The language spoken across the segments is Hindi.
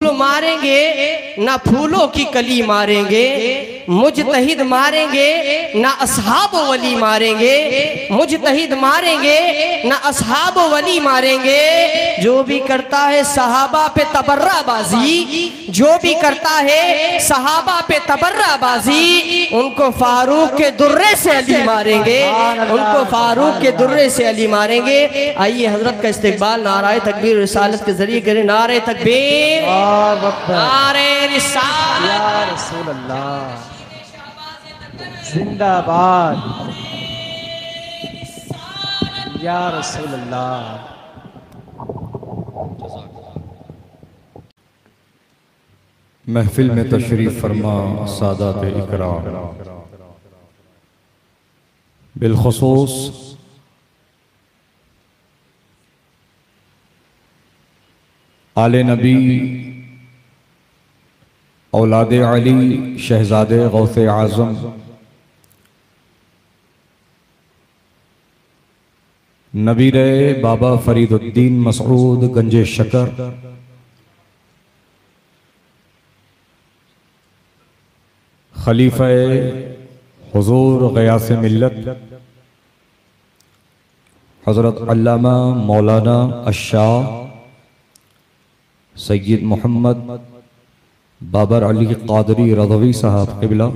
फूल मारेंगे ना फूलों की कली मारेंगे, मुजतहिद मारेंगे ना असहाब वली मारेंगे, मुजतहिद मारेंगे ना असहाब वली मारेंगे। जो भी करता है सहाबा पे तबर्राबाजी, जो भी करता है सहाबा पे तबर्राबाजी, उनको फारूक के दुर्रे से अली मारेंगे, उनको फारूक के दुर्रे से अली मारेंगे। आइए हजरत का इस्तिकबाल नाराए तकबीर रिसालत के जरिए करें। नारे तकबीर, नारे रिसालत, या रसूल अल्लाह जिंदाबाद, या रसूल अल्लाह। महफिल में तशरीफ फरमा सादात इकराम, बिलखुसूस आले नबी औलाद अली शहजादे गौसे आज़म नबीर बाबा फरीदुद्दीन मसऊद गंजे शकर, खलीफा हुजूर गयास मिल्लत हज़रत अल्लामा मौलाना अशाह सैयद मोहम्मद बाबर अली क़ादरी रज़वी साहब क़िबला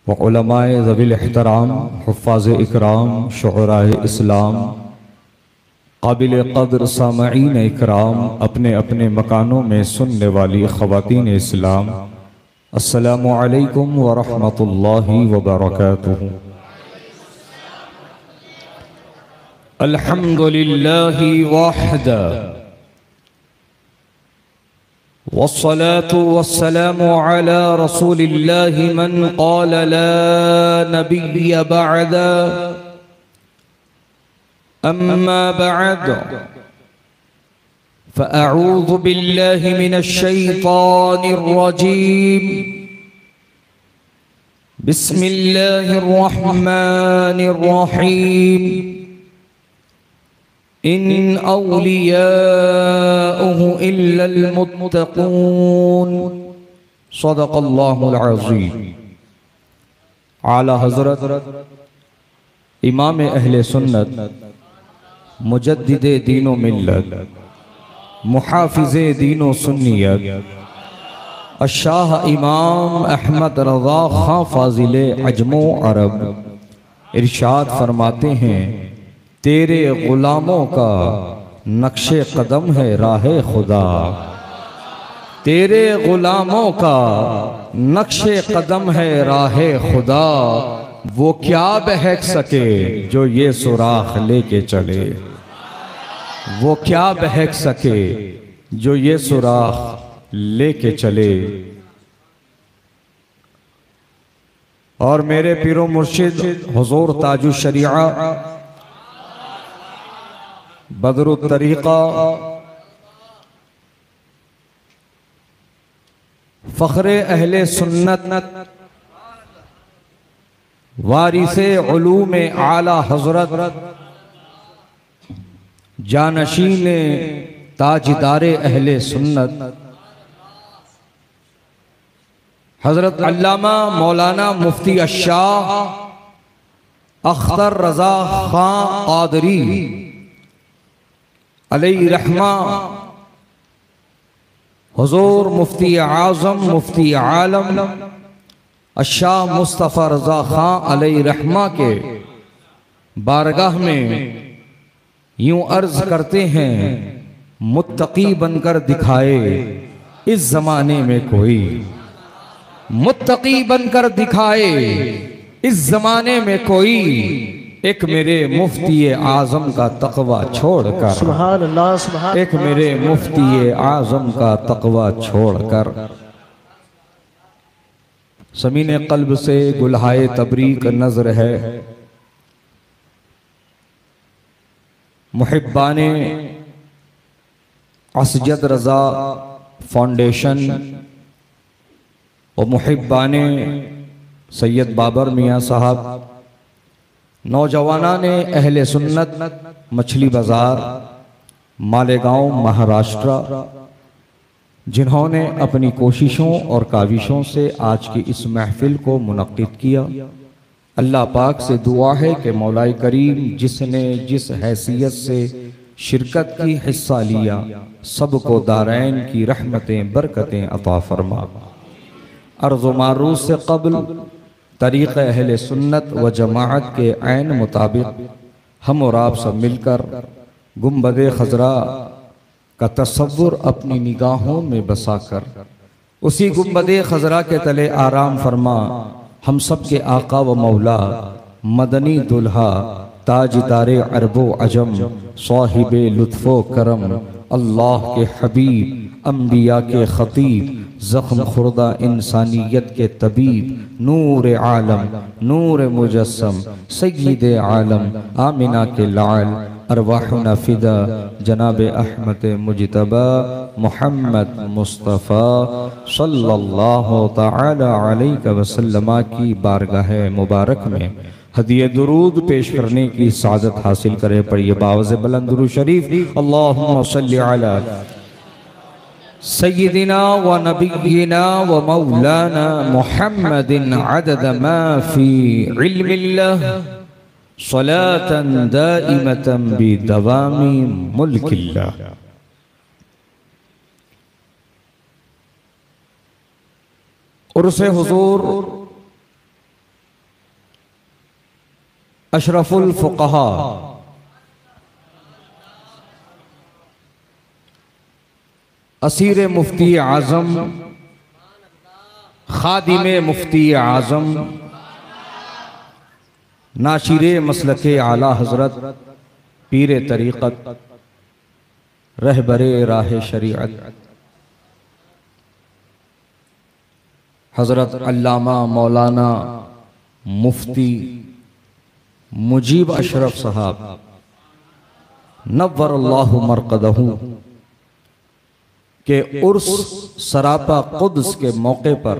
व उलमाए ज़वील एहतराम हुफ़्फ़ाज़ इकराम शुअराए इस्लाम काबिल क़द्र सामईन इकराम, अपने अपने मकानों में सुनने वाली ख़वातीन इस्लाम, अस्सलामु अलैकुम व रहमतुल्लाहि व बरकातुहू। अल्हम्दुलिल्लाहि वहदा वस्सलातु वस्सलामु अला रसूलिल्लाहि मन क़ाल ला नबिय्य बअदा, अम्मा बअद फ़अऊज़ु बिल्लाहि मिनश शैतानिर रजीम, बिस्मिल्लाहिर रहमानिर रहीम। इन औलियाउहु इल्लल मुत्तक़ून, सदक़ल्लाहुल अज़ीम। आला हज़रत इमाम अहले सुन्नत मुजद्दिदे दीनो मिल्लत मुहाफ़िज़े दीनो सुन्नियत अशाह इमाम अहमद रज़ा खां फ़ाज़िले अजमो अरब इरशाद फरमाते हैं, तेरे ग़ुलामों का नक्शे कदम है राहे खुदा, तेरे ग़ुलामों का नक्शे कदम है राहे खुदा, वो क्या बहक सके जो ये सुराख लेके चले, वो क्या बहक सके जो ये सुराख लेके चले। और मेरे पीरो मुर्शिद हुजूर ताजु शरीआ बदरु तरीक़ा फ़ख्रे अहले सुन्नत वारिसे उलूमे आला हज़रत जानशीने ताजदारे अहले सुन्नत हज़रत अल्लामा मौलाना मुफ्ती अशाह अख्तर रज़ा खां क़ादरी अलैहि रहमा, हुजूर मुफ्ती आज़म मुफ्ती आलम अशाह मुस्तफ़ा रज़ा खां अलैहि रहमा के बारगाह में यूं अर्ज करते हैं, मुत्तकी बनकर दिखाए इस ज़माने में कोई, मुत्तकी बनकर दिखाए इस ज़माने में कोई, एक मेरे मुफ्ती आज़म का तक़वा छोड़कर, सुभान अल्लाह सुभान, एक मेरे मुफ्ती आज़म का तक़वा छोड़कर। समीने क़ल्ब से गुलहाए तबरीक नज़र है, मुहिब्बाने असजद रज़ा फाउंडेशन और मुहिब्बाने सैयद बाबर मियाँ साहब, नौजवाना ने अहले सुन्नत मछली बाज़ार मालेगांव महाराष्ट्र, जिन्होंने अपनी कोशिशों और काविशों से आज की इस महफिल को मुनक्किद किया। अल्लाह पाक से दुआ है कि मौलाए करीम जिसने जिस हैसियत से शिरकत की हिस्सा लिया, सबको दारैन की रहमतें बरकतें अता फरमा। अर्ज़ व मारूफ से क़ब्ल तरीक़ अहले सुन्नत व जमाअत के ऐन मुताबिक हम और आप सब मिलकर गुंबद खजरा का तसव्वुर अपनी निगाहों में बसाकर उसी गुंबद खजरा के तले आराम फरमा हम सब के आका व मौला मदनी दुल्हा ताजदारे अरबो अजम साहिबे लुत्फो करम अल्लाह के हबीब अम्बिया के खतीब ज़ख्म खुर्दा इंसानियत के तबीब नूर आलम नूर मुजस्सम सय्यिद आलम आमिना के लाल अरवाहुना फिदा जनाब अहमद मुजतबा मोहम्मद मुस्तफ़ा सल्लल्लाहु तआला अलैहि वसल्लम की बारगाह मुबारक में हदिये दुरूद पेश करने की सादत हासिल करे। पढ़िए बावज़ बुलंद दुरूद शरीफ। अल्लाहुम्मा सल्लि अला सय्यिदिना व नबिय्यिना व मौलाना मुहम्मदिन अदद मा फी इल्मिल्लाह सलातन दाइमतन बिदवामी मुल्किल्लाह। उर्से हुजूर अशरफुल फुक़हा असीर मुफ्ती आज़म खादिम मुफ्ती आज़म नाशिरे मसलके आला हजरत पीर तरीक़त रहबरे राह शरीअत हजरत अल्लामा मौलाना मुफ्ती मुजीब अशरफ साहब नव्वरल्लाहु मरक़दहू के उर्स सरापा कुद्स के मौके पर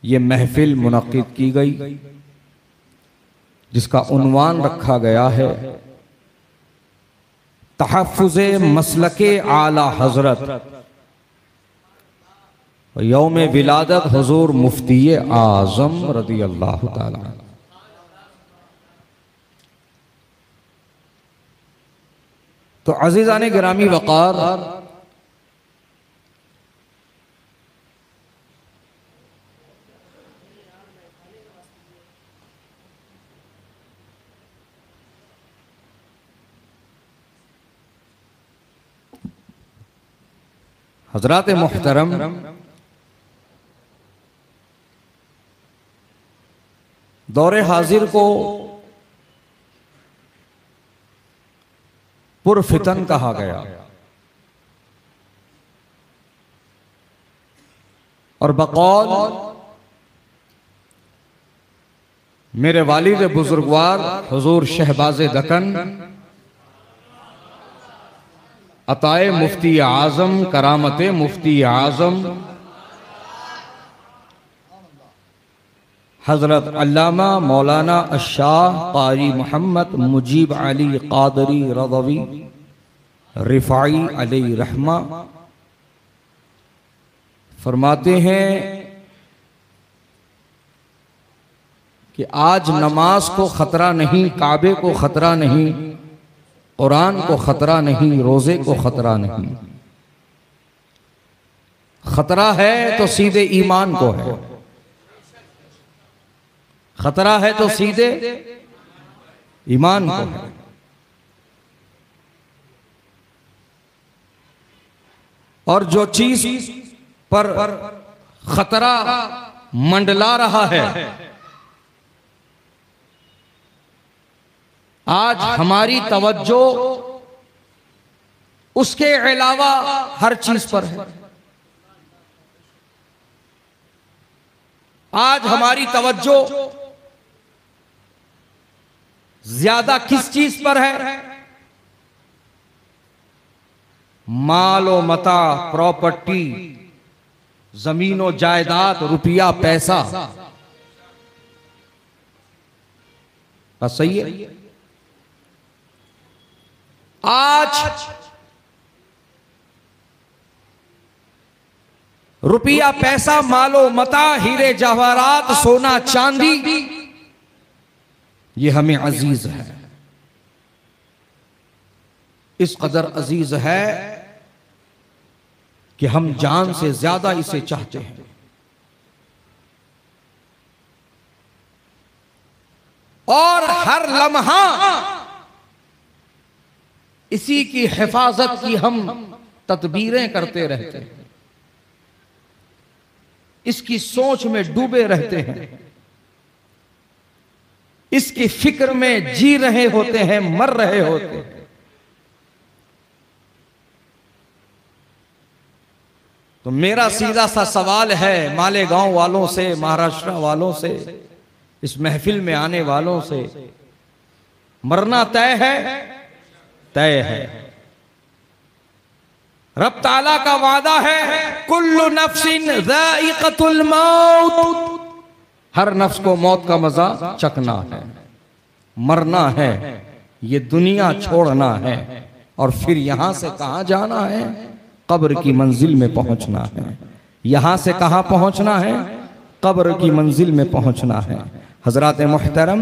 यह महफिल मुनक्किद की गई, जिसका उन्वान रखा गया है तहफ़्फ़ुज़े मसलके आला हजरत यौम विलादत हुजूर मुफ्ती आज़म रज़ियल्लाहु ताला। तो अज़ीज़ाने गिरामी वक़ार, हज़रात मुहतरम, दौरे हाजिर को पुरफितन कहा गया और बकौल मेरे वालिद बुजुर्गवार हुजूर शहबाज़े दकन अताए मुफ्ती आज़म करामते मुफ्ती आज़म हजरत अल्लामा मौलाना अशाह कारी मोहम्मद मुजीब अली कादरी रज़वी रिफ़ाई अलैहि रहमा फरमाते हैं कि आज नमाज को खतरा नहीं, काबे को खतरा नहीं, कुरान को खतरा नहीं, रोजे को खतरा नहीं। खतरा है तो सीधे ईमान को है, खतरा है तो सीधे ईमान को है। और जो चीज पर खतरा मंडला रहा है, आज हमारी तवज्जो उसके अलावा हर चीज पर है। आज हमारी तवज्जो ज्यादा किस चीज पर है? मालो मता, प्रॉपर्टी, जमीनो जायदाद, रुपया, पैसा। बस सही है। आज रुपया, पैसा, मालो मता, हीरे जवाहरात, सोना चांदी, ये हमें अजीज है, इस कदर अजीज है कि हम जान से ज्यादा इसे चाहते हैं। और हर लम्हा इसी की हिफाजत की हम तदबीरें करते रहते हैं, इसकी सोच में डूबे रहते हैं, इसकी फिक्र में जी रहे होते हैं, मर रहे होते हैं। तो मेरा सीधा सा सवाल है मालेगांव वालों से, महाराष्ट्र वालों से, इस महफिल में आने वालों से, मरना तय है? तय है। रब ताला का वादा है, कुल्लु नफ्सिन ज़ाइक़तुल मौत, हर नफ्स को मौत का मजा चखना है, मरना है, ये दुनिया छोड़ना है, और फिर यहां से कहां जाना है? कब्र की मंजिल में पहुंचना है। यहां से कहां पहुंचना है? कब्र की मंजिल में पहुंचना है। हजरात मोहतरम,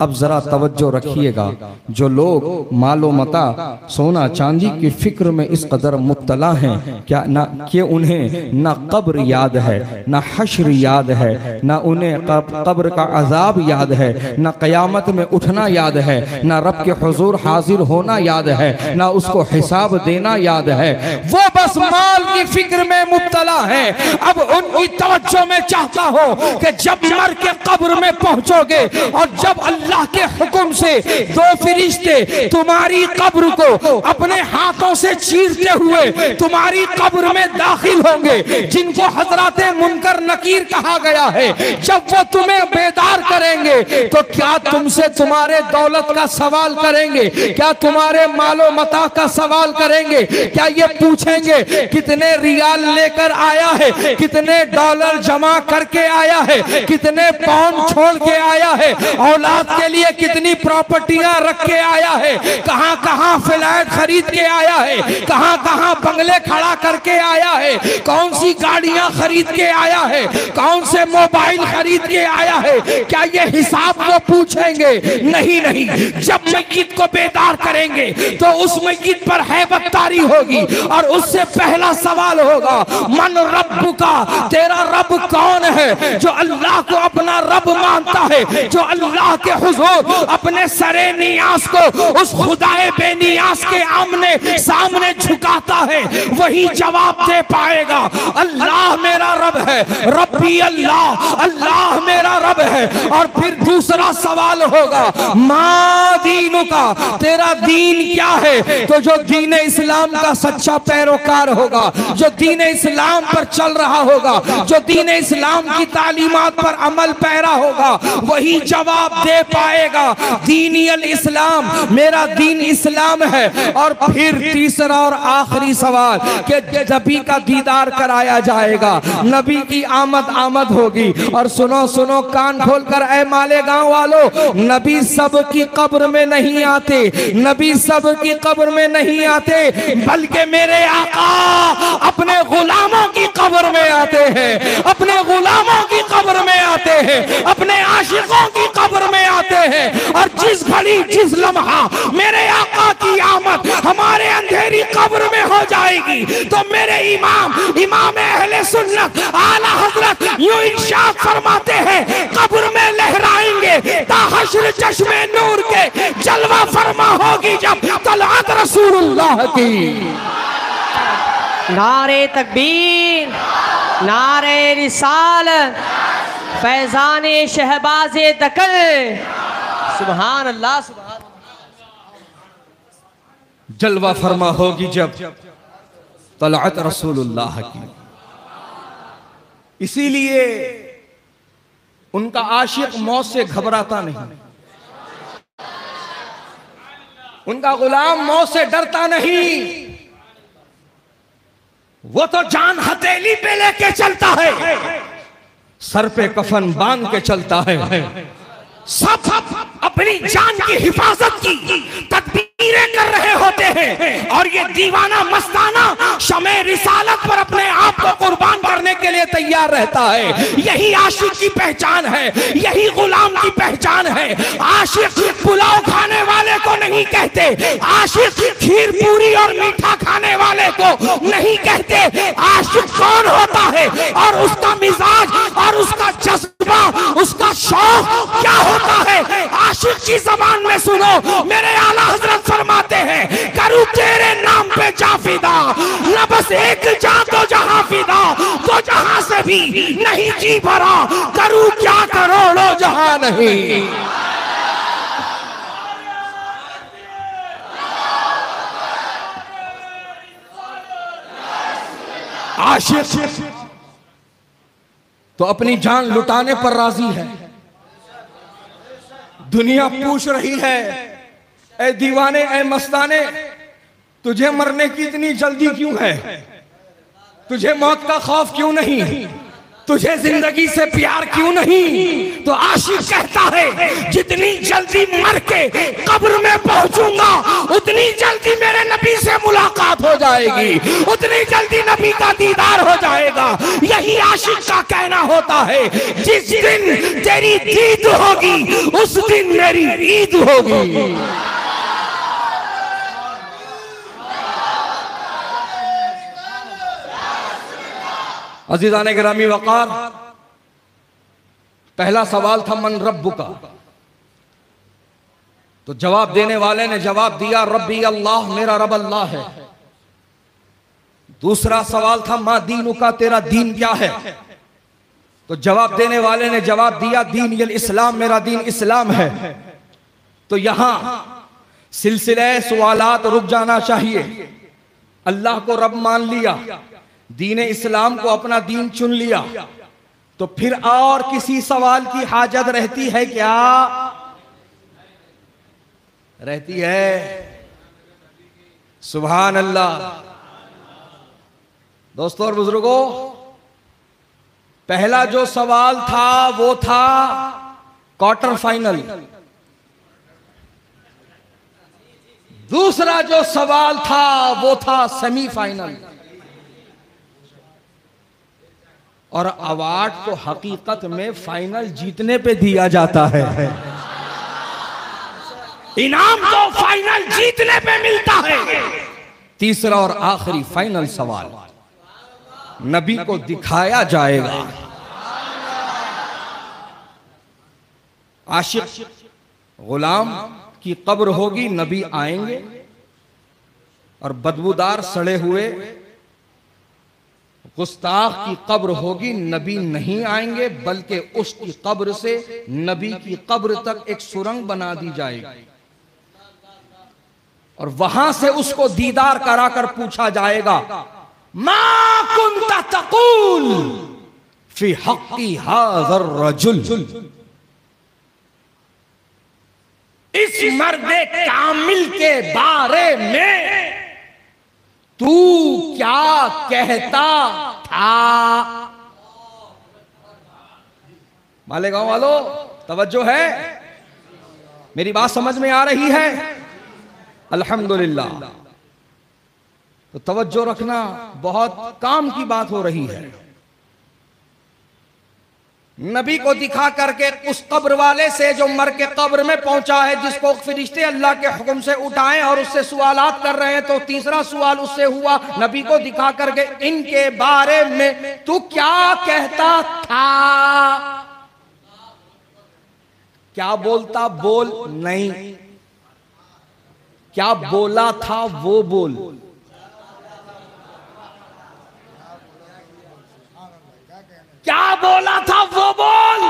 अब जरा तवज्जो रखिएगा, जो लोग मालो मता, सोना चांदी की फिक्र में इस कदर मुब्तला हैं, क्या ना कि उन्हें ना कब्र याद है, ना हश्र याद है, ना उन्हें कब्र का अजाब याद है, ना कयामत में उठना याद है, ना रब के हुजूर हाजिर होना याद है, ना उसको हिसाब देना याद है, वो बस माल की फिक्र में मुब्तला है। अब उनकी तवज्जो में चाहता हो कि जब मर के कब्र में पहुंचोगे और जब अल्लाह के हुक्म से दो फरिश्ते तुम्हारी कब्र को अपने हाथों से चीरते हुए तुम्हारी कब्र में दाखिल होंगे, जिनको हजराते मुनकर नकीर कहा गया है, जब वो तुम्हें बेदार करेंगे तो क्या तुमसे तुम्हारे दौलत का सवाल करेंगे? क्या तुम्हारे मालो मता का सवाल करेंगे? क्या ये पूछेंगे कितने रियाल लेकर आया है, कितने डॉलर जमा करके आया है, कितने पाउंड छोड़ के आया है, औलाद के लिए कितनी प्रॉपर्टियां रख के आया है, कहां कहां फ्लैट खरीद के आया है, कहां कहां बंगले खड़ा करके आया है, कौन सी गाड़ियां खरीद के आया है, कौन से मोबाइल खरीद के आया है? क्या ये हिसाब वो पूछेंगे? नहीं नहीं। जब मय्यत को बेदार करेंगे तो उस मय्यत पर हैबत तारी होगी और उससे पहला सवाल होगा, मन रब्बुका, तेरा रब कौन है? जो अल्लाह को अपना रब मानता है, जो अल्लाह के हुजूर अपने सरे नियाज को उस खुदाए बेनियाज के आमने सामने झुकाता है, वही जवाब दे पाएगा, अल्लाह मेरा रब है, रब्बी अल्लाह, अल्लाह मेरा रब है। और फिर दूसरा सवाल होगा, मा दीनु का, तेरा दीन क्या है? तो जो दीन इस्लाम का सच्चा पैरोकार होगा, जो दीन इस्लाम पर चल रहा होगा, जो दीन इस्लाम की तालीमात पर अमल पैरा होगा, वही जवाब दे पाएगा, दीनी अल इस्लाम, मेरा दीन इस्लाम है। और फिर तीसरा और आखिरी सवाल कि नबी का दीदार कराया जाएगा, नबी की आमद होगी। और सुनो सुनो कान खोलकर ऐ मालेगांव वालों, नबी सब की कब्र में नहीं आते, नबी सब की कब्र में नहीं आते, बल्कि मेरे आका अपने गुलामों की कब्र में आते हैं, अपने गुलामों की कब्र में आते हैं, अपने आशिकों की कब्र में आते हैं। और जिस घड़ी जिस लम्हा मेरे आका की आमद हमारे अंधेरी कब्र में हो जाएगी, तो मेरे इमाम अहले सुन्नत आला हजरत यूं इरशाद फरमाते हैं, कब्र में लहराएंगे ताहश्र चश्मे नूर के, जलवा फरमा होगी जब तलअत रसूलुल्लाह की। नारे तकबीर, नारे रिसालत, फैजाने शहबाजे दकल, सुभान अल्लाह, सुभान। जलवा फरमा होगी जब तलअत रसूलुल्लाह की। इसीलिए उनका आशिक मौत से घबराता नहीं, उनका गुलाम मौत से डरता नहीं, वो तो जान हथेली पे लेके चलता है, सर पे कफन बांध के चलता है, सब अपनी जान की हिफाजत की तदबीर कर रहे होते हैं और ये दीवाना मस्ताना शमे रिसालत पर अपने आप को कुर्बान करने के लिए तैयार रहता है। यही आशिक की पहचान है, यही गुलाम की पहचान है। आशिक पुलाव खाने वाले को नहीं कहते, आशिक खीर पूरी और मीठा खाने वाले को नहीं कहते। आशिक कौन होता है और उसका मिजाज और उसका जज्बा, उसका शौक क्या होता है, आशिक की जबान में सुनो। मेरे आला हजरत फरमाते हैं, करूं तेरे नाम पे जाफिदा, न बस एक जान तो जहां फिदा, तो जहां से भी नहीं जी भरा, करूं क्या करोड़ों जहां नहीं। आशिक तो अपनी जान लुटाने पर राजी है। दुनिया पूछ रही है, ऐ दीवाने, ऐ मस्ताने, तुझे मरने की इतनी जल्दी क्यों है? तुझे मौत का खौफ क्यों नहीं? तुझे जिंदगी से प्यार क्यों नहीं? तो आशिक कहता है, जितनी जल्दी मर के कब्र में पहुंचूंगा उतनी जल्दी मेरे नबी से मुलाकात हो जाएगी, उतनी जल्दी नबी का दीदार हो जाएगा। यही आशिक का कहना होता है, जिस दिन तेरी दीद होगी उस दिन मेरी ईद होगी। अज़ीज़ाने गिरामी वक़ार, पहला सवाल था मन रब्बुका, तो जवाब देने वाले ने जवाब दिया रब्बी अल्लाह, मेरा रब अल्लाह है। दूसरा सवाल था मा दीनुका, तेरा दीन क्या है? तो जवाब देने वाले ने जवाब दिया दीन यल इस्लाम, मेरा दीन इस्लाम है। तो यहां सिलसिले सवालात रुक जाना चाहिए। अल्लाह को रब मान लिया, दीन इस्लाम को अपना दीन चुन लिया, तो फिर और किसी सवाल की हाजत रहती है क्या? रहती है। सुभान अल्लाह। दोस्तों और बुजुर्गों, पहला जो सवाल था वो था क्वार्टर फाइनल। दूसरा जो सवाल था वो था सेमीफाइनल। और अवार्ड तो हकीकत में फाइनल जीतने पे दिया जाता है। इनाम तो फाइनल जीतने पे मिलता है। तीसरा और आखिरी फाइनल सवाल नबी को दिखाया जाएगा। आशिक गुलाम की कब्र होगी, नबी आएंगे और बदबूदार सड़े हुए गुस्ताख की कब्र होगी, नबी नहीं आएंगे, बल्कि उसकी कब्र से नबी की कब्र तक एक सुरंग बना दी जाएगी और वहां से उसको दीदार कराकर पूछा जाएगा, मा कुंता तक़ूल फी हक़्क़ी हाज़र रजुल, इस मर्दे कामिल के बारे में तू क्या कहता था? मालेगांव वालों तवज्जो है, मेरी बात समझ में आ रही है? अल्हम्दुलिल्लाह। तो तवज्जो रखना, बहुत काम की बात हो रही है। नबी को दिखा करके उस कब्र वाले से जो मर के कब्र में पहुंचा है, जिसको फरिश्ते अल्लाह के हुक्म से उठाएं और उससे सवालात कर रहे हैं, तो तीसरा सवाल उससे हुआ, नबी को दिखा करके इनके बारे में तू क्या कहता था? क्या बोलता बोल नहीं, क्या बोला था वो बोल। क्या बोला था वो बोल।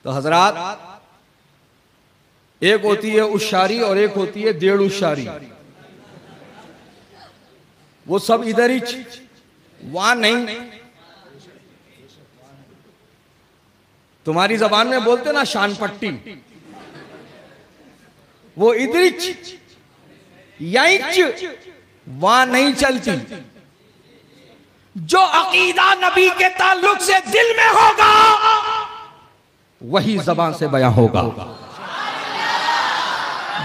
तो हजरात, एक होती है उशारी और एक होती है डेढ़ उशारी। वो सब इधर ही, वहां नहीं। तुम्हारी जबान में बोलते ना शान पट्टी, वो इधर यही वहां नहीं चलती। जो अकीदा नबी के ताल्लुक से दिल में होगा वही जबान से बयां होगा।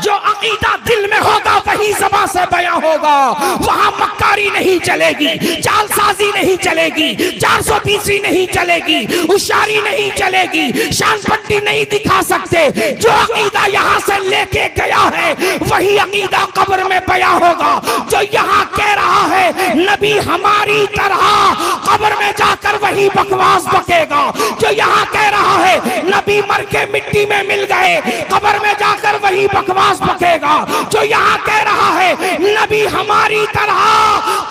जो अकीदा दिल में होगा वही ज़बान से बयां होगा। वहां मक्कारी नहीं चलेगी, चालसाजी नहीं चलेगी, 420 नहीं चलेगी, होशियारी नहीं चलेगी, शान पट्टी नहीं दिखा सकते। जो अकीदा यहाँ से लेके गया है वही अकीदा कब्र में बयां होगा। जो यहाँ कह रहा है नबी हमारी तरह, कब्र में जाकर वही बकवास बकेगा। जो यहाँ कह रहा है नबी मर के मिट्टी में मिल गए, कब्र में जाकर वही बकवास बकेगा। जो यहाँ कह रहा है नबी हमारी तरह,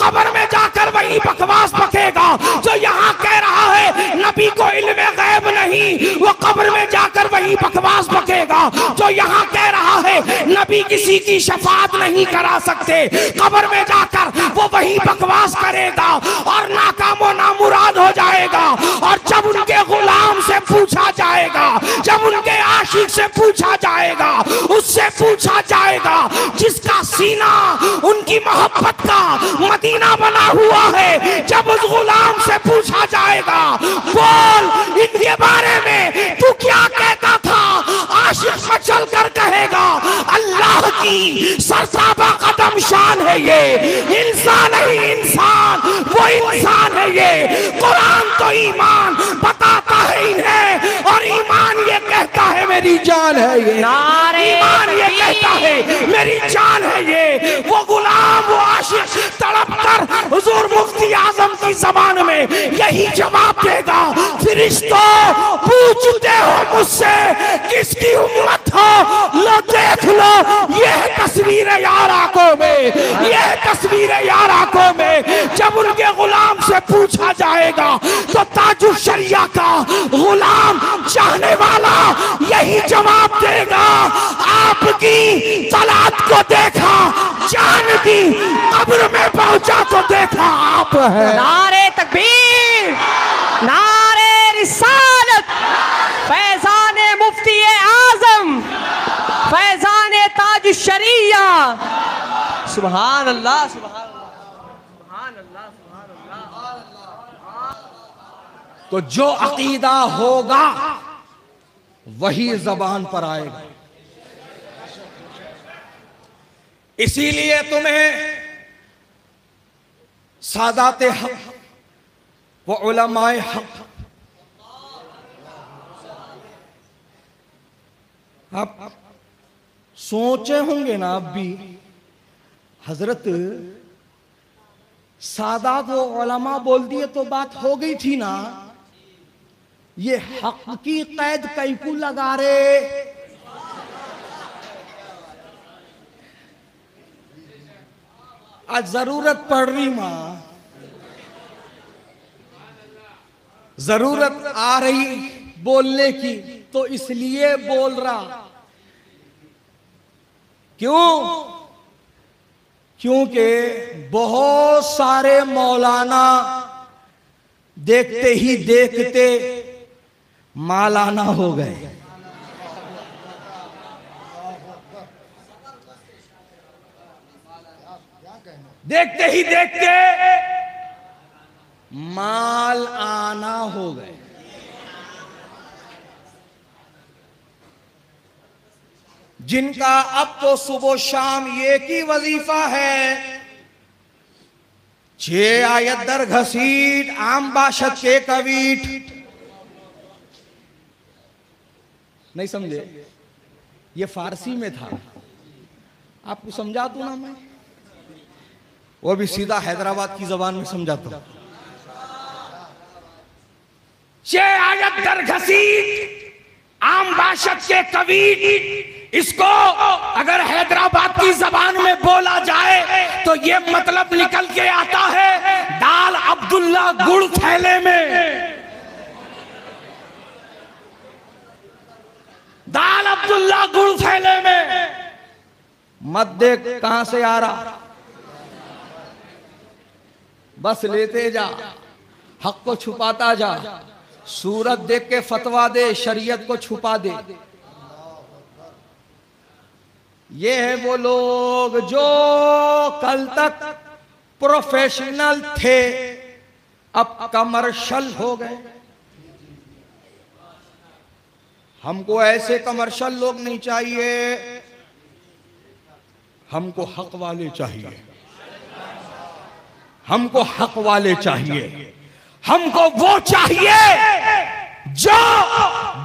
कब्र में जाकर वही बकवास बकेगा। जो यहाँ कह रहा है नबी को इल्मे गैब नहीं, वो कब्र में जाकर वही बकवास बकेगा। जो यहाँ कह रहा है नबी किसी की शफाअत नहीं करा सकते, कब्र में जाकर वो वही बकवास करेगा और नाकामो नामुराद हो जाएगा। और जब उनके गुलाम से पूछा जाएगा, जब उनके आशिक से पूछा जाएगा, उससे पूछा जाएगा जिसका सीना उनकी मोहब्बत का मदीना बना हुआ है, जब उस गुलाम से पूछा जाएगा बोल इनके बारे में तू क्या कहता था, आशिक मचल कर कहेगा अल्लाह की सरसाबा कदम शान है ये, इंसान नहीं इंसान, वो इंसान है ये। कुरान तो ईमान बताता है इन्हें और ईमान ये कहता है मेरी जान है ये, ईमान ये कहता है मेरी जान है ये। वो गुलाम वो आशिक तड़प कर हुजूर मुफ्ती आजम की ज़बान में यही जवाब देगा, फरिश्तों पूछते हो मुझसे किसकी उम्मत हो, लो देख लो ये तस्वीर यार आंखों में, ये तस्वीर यार आंखों में। जब उनके गुलाम से पूछा जाएगा तो ताजुल शरिया का गुलाम चाहने वाला यही जवाब देगा, आपकी तलात को देखा, जान दी, कब्र में पहुंचा तो देखा आप है। नारे तकबीर, नारे रिसालत, फैजाने मुफ्ती आजम, फैजाने ताज शरिया। सुभान अल्लाह, सुभान अल्लाह, सुभान अल्लाह। तो जो अकीदा होगा वही जबान पर आएगा। इसीलिए तुम्हें सादाते हक व उलमाए हक, आप सोचे होंगे ना आप भी, हजरत सादात व उलमा बोल दिए तो बात हो गई थी ना, ये हक की कैद कैकू लगा रे। आज जरूरत पड़ रही मां, जरूरत आ रही बोलने की तो इसलिए बोल रहा। क्यों? क्योंकि बहुत सारे मौलाना देखते ही देखते मालाना हो गए। देखते ही देखते माल आना हो गए। जिनका अब तो सुबह शाम एक ही वजीफा है, 6 आयत दर घसीट आम बाशत के कवीट। नहीं समझे? ये फारसी में था, आपको समझा दूं ना मैं, वो भी सीधा हैदराबाद की जबान में समझाता हूं। 6 आयत दर घसीट आम बाशत के कवीट, इसको अगर हैदराबाद की जबान में बोला जाए तो ये मतलब निकल के आता है दाल अब्दुल्ला गुड़ थैले में। दाल अब्दुल्ला गुड़ थैले में। मत देख कहां से आ रहा, बस लेते जा, हक को छुपाता जा। सूरत देख के फतवा दे, शरीयत को छुपा दे। ये है वो लोग जो कल तक प्रोफेशनल थे, अब कमर्शियल हो गए। हमको ऐसे कमर्शियल लोग नहीं चाहिए, हमको हक वाले चाहिए, हमको हक वाले चाहिए। हमको वो चाहिए जो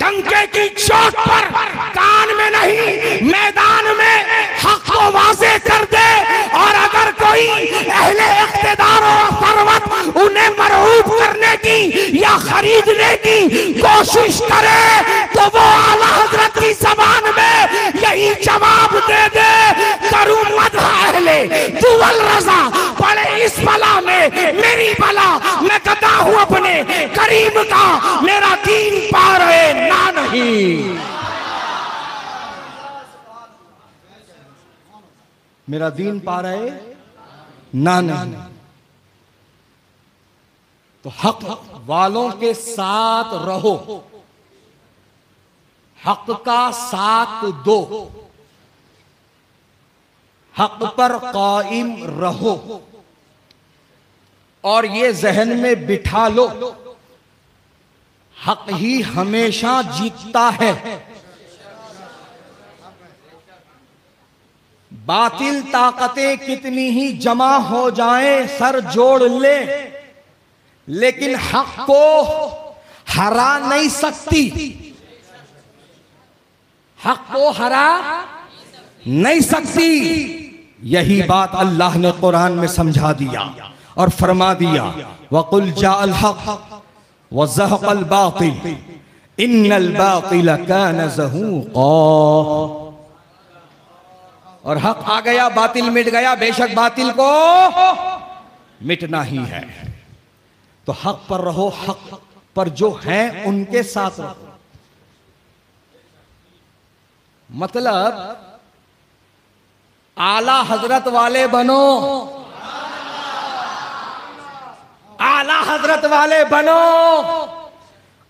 डंके की चोट पर, कान में नहीं मैदान में हक को वाज़े कर दे। और अगर कोई अहले इख्तिदार और सरवत उन्हें मरऊब करने की या खरीदने की कोशिश करे तो वो आला हजरत की जबान में यही जवाब दे दे, करूं मदह अहले दुवल रजा, पड़े इस बला में मेरी बला, मैं गदा हूं अपने करीम का, मेरा दीन पा रहे ना नहीं, मेरा दीन पा रहे ना नहीं। तो हक वालों के साथ रहो, हक का साथ दो, हक पर कायम रहो और ये जहन में बिठा लो, हक ही हमेशा जीतता है। बातिल ताकतें कितनी ही जमा हो जाएं, सर जोड़ ले, लेकिन हक को हरा नहीं सकती, हक को हरा नहीं सकती। यही बात अल्लाह ने कुरान में समझा दिया और फरमा दिया, वकुल जाअल हक व ज़हक़ल बातिल इन्नल बातिल कान ज़हूक़ा। और हक आ गया, बातिल मिट गया, बेशक बातिल को मिटना ही है। तो हक पर रहो, हक पर जो हैं उनके साथ रहो। मतलब आला हजरत वाले बनो, आला हजरत वाले बनो,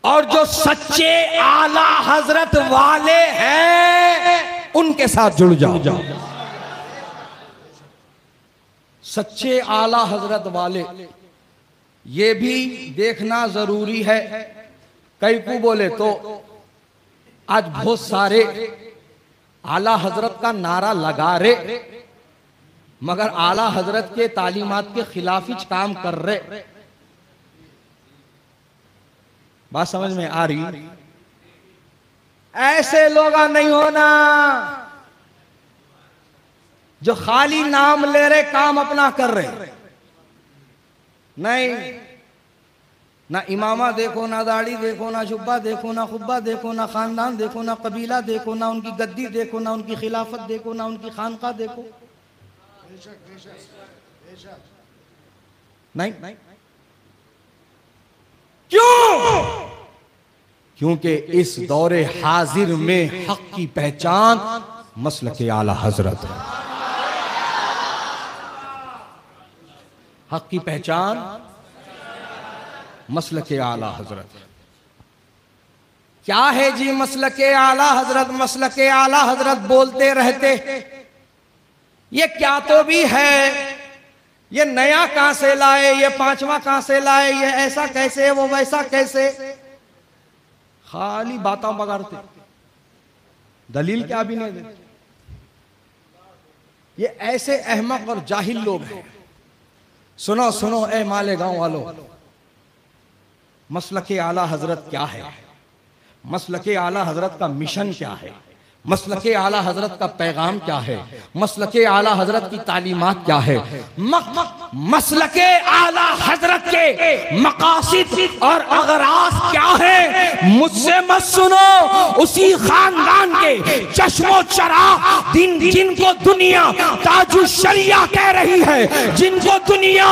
और जो सच्चे आला हजरत वाले हैं उनके साथ जुड़ जाओ। सच्चे आला हजरत वाले, ये भी देखना जरूरी है। कई को बोले तो आज बहुत सारे आला हजरत का नारा लगा रे, मगर आला हजरत के तालीमात के खिलाफ ही काम कर रहे। बात समझ में आ रही? ऐसे लोग नहीं होना जो खाली नाम ले रहे, काम अपना कर रहे। नहीं, ना इमामा देखो, ना दाढ़ी देखो, ना जुब्बा देखो, ना खुब्बा देखो, ना खानदान देखो, ना कबीला देखो, ना उनकी गद्दी देखो, ना उनकी खिलाफत देखो, ना उनकी खानका देखो। नहीं, क्यों? क्योंकि इस दौरे हाजिर में हक की पहचान मसलक आला हजरत है। हक की पहचान मसलक आला हजरत। क्या है जी मसलक आला हजरत? मसलक आला हजरत बोलते रहते, ये क्या तो भी है, ये नया कहां से लाए, ये पांचवा कहां से लाए, ये ऐसा कैसे, वो वैसा कैसे, खाली बातें बगाड़ते, दलील क्या भी नहीं देते। ये ऐसे अहमक और जाहिल लोग हैं। सुनो सुनो ए माले गांव वालों, मसलक आला हजरत क्या है, मसलक आला हजरत का मिशन क्या है, मसलक आला हजरत का पैगाम क्या है, मसलक आला हजरत की तालीमात क्या है, मसलक आला हजरत के मकासिद और अगराज क्या है, मुझसे मत सुनो। उसी खानदान के चश्मो चराग जिनको दुनिया ताजुश शरिया कह रही है, जिनको दुनिया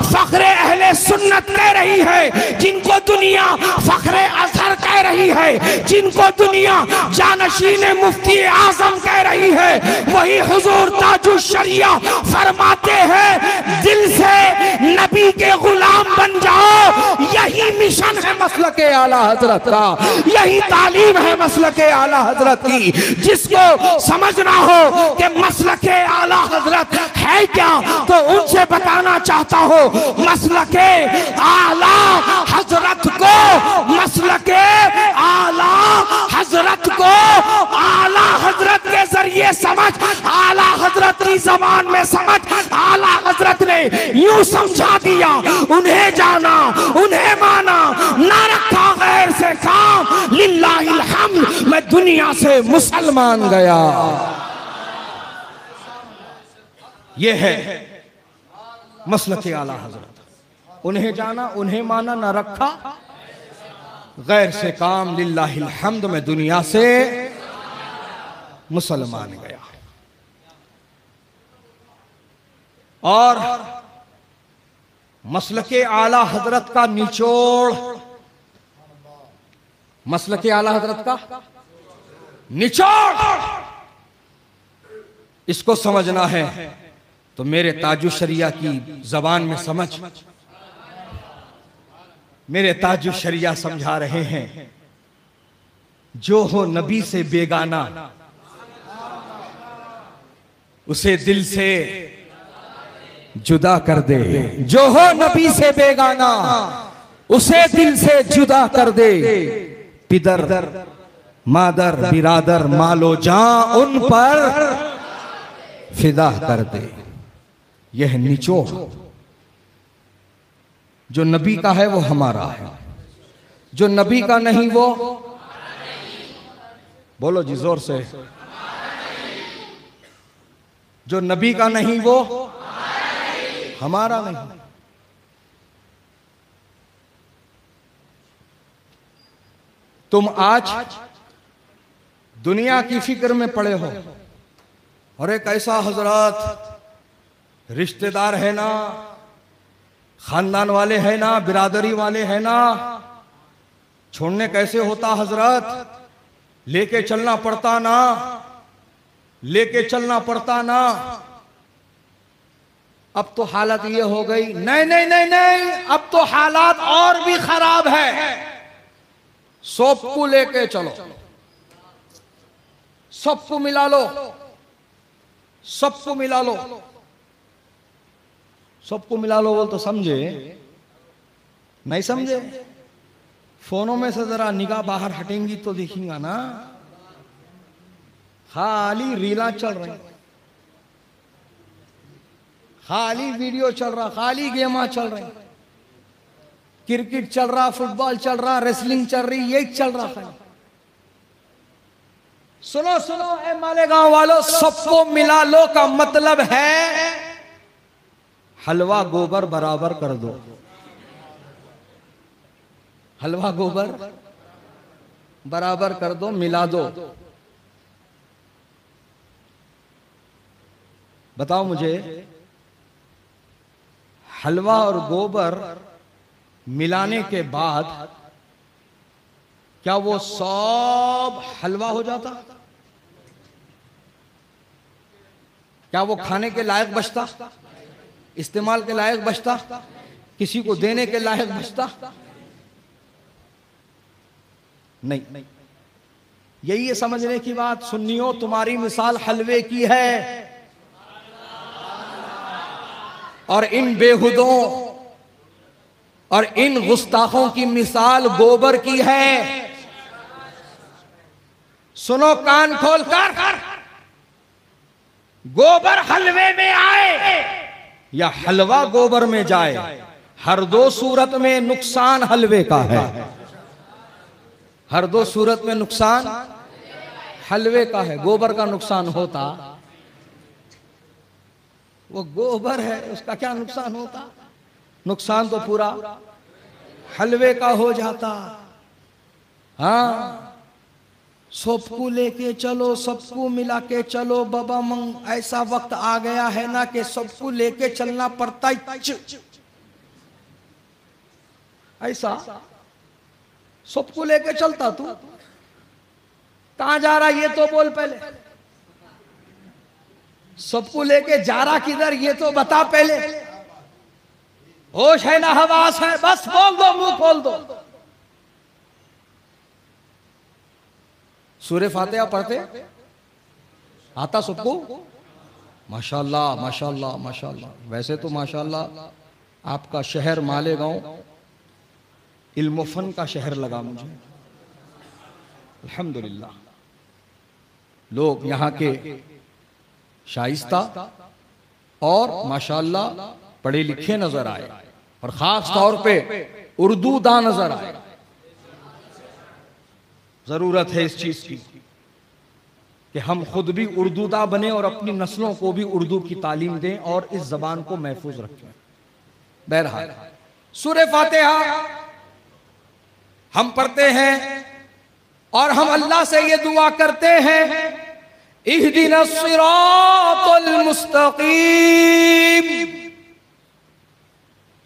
फख्रे अहले सुन्नत कह रही है, जिनको दुनिया फख्रे अजहर कह रही है, जिनको दुनिया जानशीन मुफ्ती आजम कह रही है, वही हुजूर ताजुश शरिया फरमाते हैं, दिल से नबी के गुलाम बन जाओ। यही मिशन है मसलक आला हजरत का, यही तालीम है मसलक आला हजरत की। जिसको समझना हो कि मसलक आला हजरत है क्या, तो उनसे बताना चाहता हो, मसलक आला हजरत को, मसलक आला हजरत ये समझ आला हजरत की जबान में समझ, आला हजरत ने यूं समझा दिया, उन्हें जाना उन्हें माना, ना रखा गैर से काम, लिल्लाहिल हम्द, मैं दुनिया से मुसलमान गया। ये है मसलक आला हजरत, उन्हें जाना उन्हें माना, ना रखा गैर से काम, लिल्लाहिल हम्द, मैं दुनिया से मुसलमान गया। और मसलके आला हजरत का निचोड़, मसलके आला हजरत का निचोड़, इसको समझना है तो मेरे ताजु शरिया की जबान में समझ। मेरे ताजु शरिया समझा रहे हैं, जो हो नबी से बेगाना उसे दिल से जुदा कर दे, जो हो नबी से बेगाना उसे दिल से जुदा कर दे, पिदर मादर बिरादर मालो जां उन पर फिदा कर दे। यह निचोड़, जो नबी का है वो हमारा है, जो नबी का नहीं वो, बोलो जी जोर से, जो नबी का नहीं वो हमारा नहीं। तुम आज दुनिया की फिक्र में पड़े हो, अरे कैसा हजरत रिश्तेदार है ना, खानदान वाले हैं ना, बिरादरी वाले हैं ना, छोड़ने कैसे होता हजरत, लेके चलना पड़ता ना, लेके चलना पड़ता ना। अब तो हालत ये हो गई, नहीं नहीं नहीं नहीं, अब तो हालात और भी खराब है, सबको लेके चलो, सबको मिला लो, सबको मिला लो, सबको मिला लो बोल तो समझे नहीं समझे? फोनों में से जरा निगाह बाहर हटेंगी तो देखेंगे ना, खाली रीला चल रही, खाली वीडियो चल रहा, खाली गेमा चल रही, क्रिकेट चल रहा, फुटबॉल चल रहा, रेसलिंग चल रही, यही चल रहा है। सुनो सुनो ए मालेगांव वालों, सबको मिला लो का मतलब है हलवा गोबर बराबर कर दो, हलवा गोबर बराबर कर दो, मिला दो। बताओ मुझे, हलवा और गोबर मिलाने के बाद क्या वो सब हलवा हो जाता? क्या वो खाने के लायक बचता, इस्तेमाल के लायक बचता, किसी को देने के लायक बचता? नहीं। यही है समझने की बात। सुन्नियों, तुम्हारी मिसाल हलवे की है और इन बेहुदों और इन गुस्ताखों की मिसाल गोबर की है। सुनो कान खोलकर, गोबर हलवे में आए या हलवा गोबर में जाए, हर दो सूरत में नुकसान हलवे का है, हर दो सूरत में नुकसान हलवे का है। गोबर का नुकसान होता, वो गोबर है, उसका क्या नुकसान होता? नुकसान तो पूरा हलवे का हो जाता। हाँ, सबको लेके चलो, सबको मिला के चलो बाबा मंग। ऐसा वक्त आ गया है ना कि सबको लेके चलना पड़ता है। ऐसा सबको लेके चलता, तू कहां जा रहा ये तो बोल पहले, सबको लेके जा रहा किधर ये तो बता पहले। होश है ना हवास है, बस बोल दो, मुंह खोल दो। सूरे फातिहा पढ़ते आता सबको? माशाल्लाह माशाल्लाह माशाल्लाह। वैसे तो माशाल्लाह आपका शहर मालेगांव इल्म फन का शहर लगा मुझे, अल्हम्दुलिल्लाह। लोग यहाँ के शाइस्ता और माशाअल्लाह पढ़े लिखे नजर आए और खास तौर पे उर्दू दा नजर आए। जरूरत है इस चीज की कि हम खुद भी उर्दू दा बने और अपनी नस्लों को भी उर्दू की तालीम दें और इस जबान को महफूज रखें। बहरहाल सूरह फातिहा हम पढ़ते हैं और हम अल्लाह से ये दुआ करते हैं, इहदिना सिरातल मुस्तकीम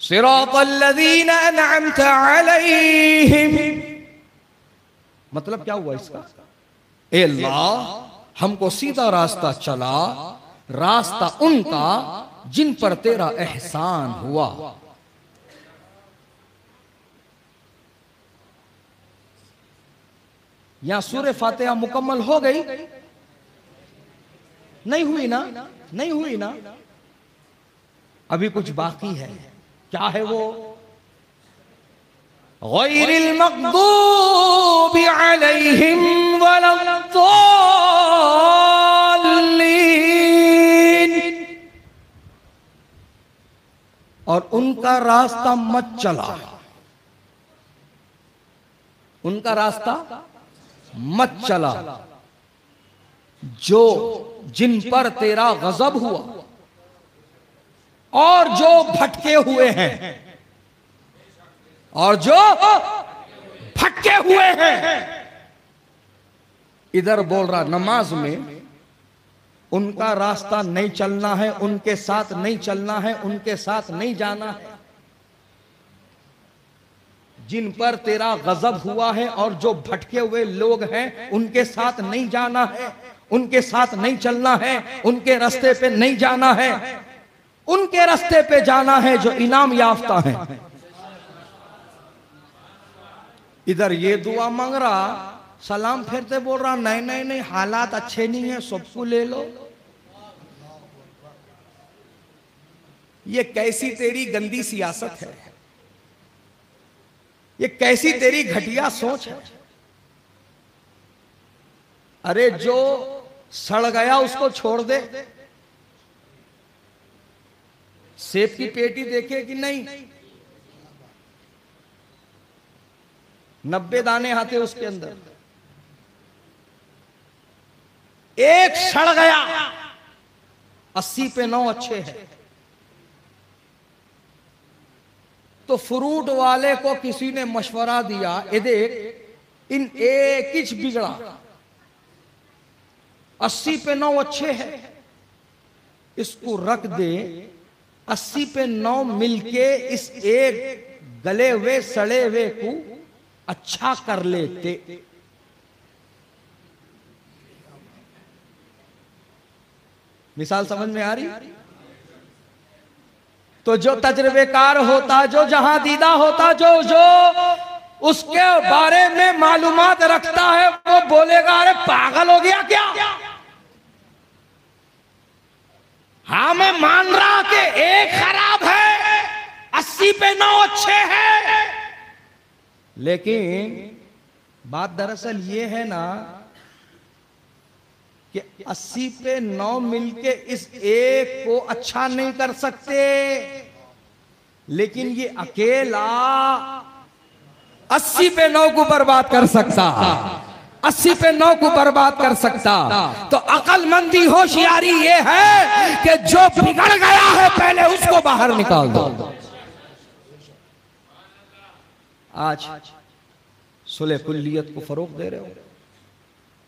सिरातल लज़ीना अनअमता अलैहिम। मतलब क्या हुआ इसका? ए अल्लाह हमको सीधा रास्ता चला, रास्ता उनका जिन पर तेरा एहसान हुआ। यहां सूरह फातिहा मुकम्मल हो गई? नहीं हुई ना? नहीं हुई ना? अभी कुछ बाकी है। क्या है वो? गैरिल मग़दूबि अलैहिम वलद्दाल्लीन। और उनका रास्ता मत चला, उनका रास्ता मत चला जो जिन पर तेरा गजब हुआ और जो भटके हुए हैं, और जो भटके हुए हैं। इधर बोल रहा नमाज में उनका रास्ता नहीं चलना है, उनके साथ नहीं चलना है, उनके साथ नहीं जाना है। जिन पर तेरा गजब हुआ है और जो भटके हुए लोग हैं उनके साथ नहीं जाना है, उनके साथ नहीं चलना है, उनके रास्ते पे नहीं जाना है, उनके रास्ते पे जाना है जो इनाम याफ्ता है। इधर ये दुआ मांग रहा, सलाम फेरते बोल रहा नहीं नहीं नहीं, हालात अच्छे नहीं है, सबको ले लो। ये कैसी तेरी गंदी सियासत है, ये कैसी तेरी घटिया सोच है। अरे जो सड़ गया उसको छोड़ दे। सेब की पेटी देखे कि नहीं, 90 दाने आते उसके अंदर, एक सड़ गया, 80 पे 9 अच्छे हैं। तो फ्रूट वाले को किसी ने मशवरा दिया, ये देख इन एक इंच बिगड़ा, 80 पे 9 अच्छे हैं, इसको रख दे, 80 पे 9 मिलके इस एक गले हुए सड़े हुए को अच्छा कर लेते। मिसाल समझ में आ रही? तो जो तजर्बेकार होता, जो जहां दीदा होता, जो जो उसके बारे में मालूमात रखता है, वो बोलेगा अरे पागल हो गया क्या? हाँ मैं मान रहा कि एक खराब है, 80 पे 9 अच्छे हैं, लेकिन बात दरअसल ये है ना कि 80 पे 9 मिलके इस एक को अच्छा नहीं कर सकते, लेकिन ये अकेला 80 पे 9 को बर्बाद कर सकता, 80 पे 9 को बर्बाद कर सकता। तो अक्लमंदी होशियारी ये है कि जो बिगड़ गया है पहले उसको बाहर निकाल दो। आज सुलह कुल्लियत को फरोग दे रहे हो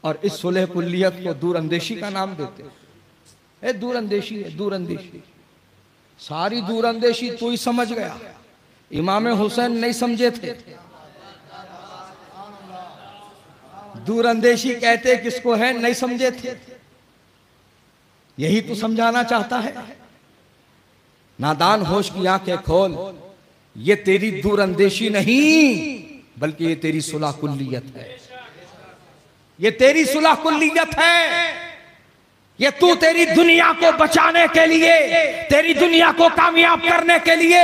और इस सुलह कुल्लियत को दूरअंदेशी का नाम देते हो। दूरअंदेशी है, दूरअंदेशी, सारी दूरअंदेशी तू ही समझ गया, इमाम हुसैन नहीं समझे थे। दूरअंदेशी कहते किसको है, नहीं समझे थे, यही तू समझाना चाहता है। नादान होश की आंखें खोल, ये तेरी दूरअंदेशी नहीं बल्कि ये तेरी सुलह कुल्लियत है, ये तेरी सुलह कुल्लियत है ये तू तेरी दुनिया को बचाने के लिए, तेरी दुनिया को कामयाब करने के लिए,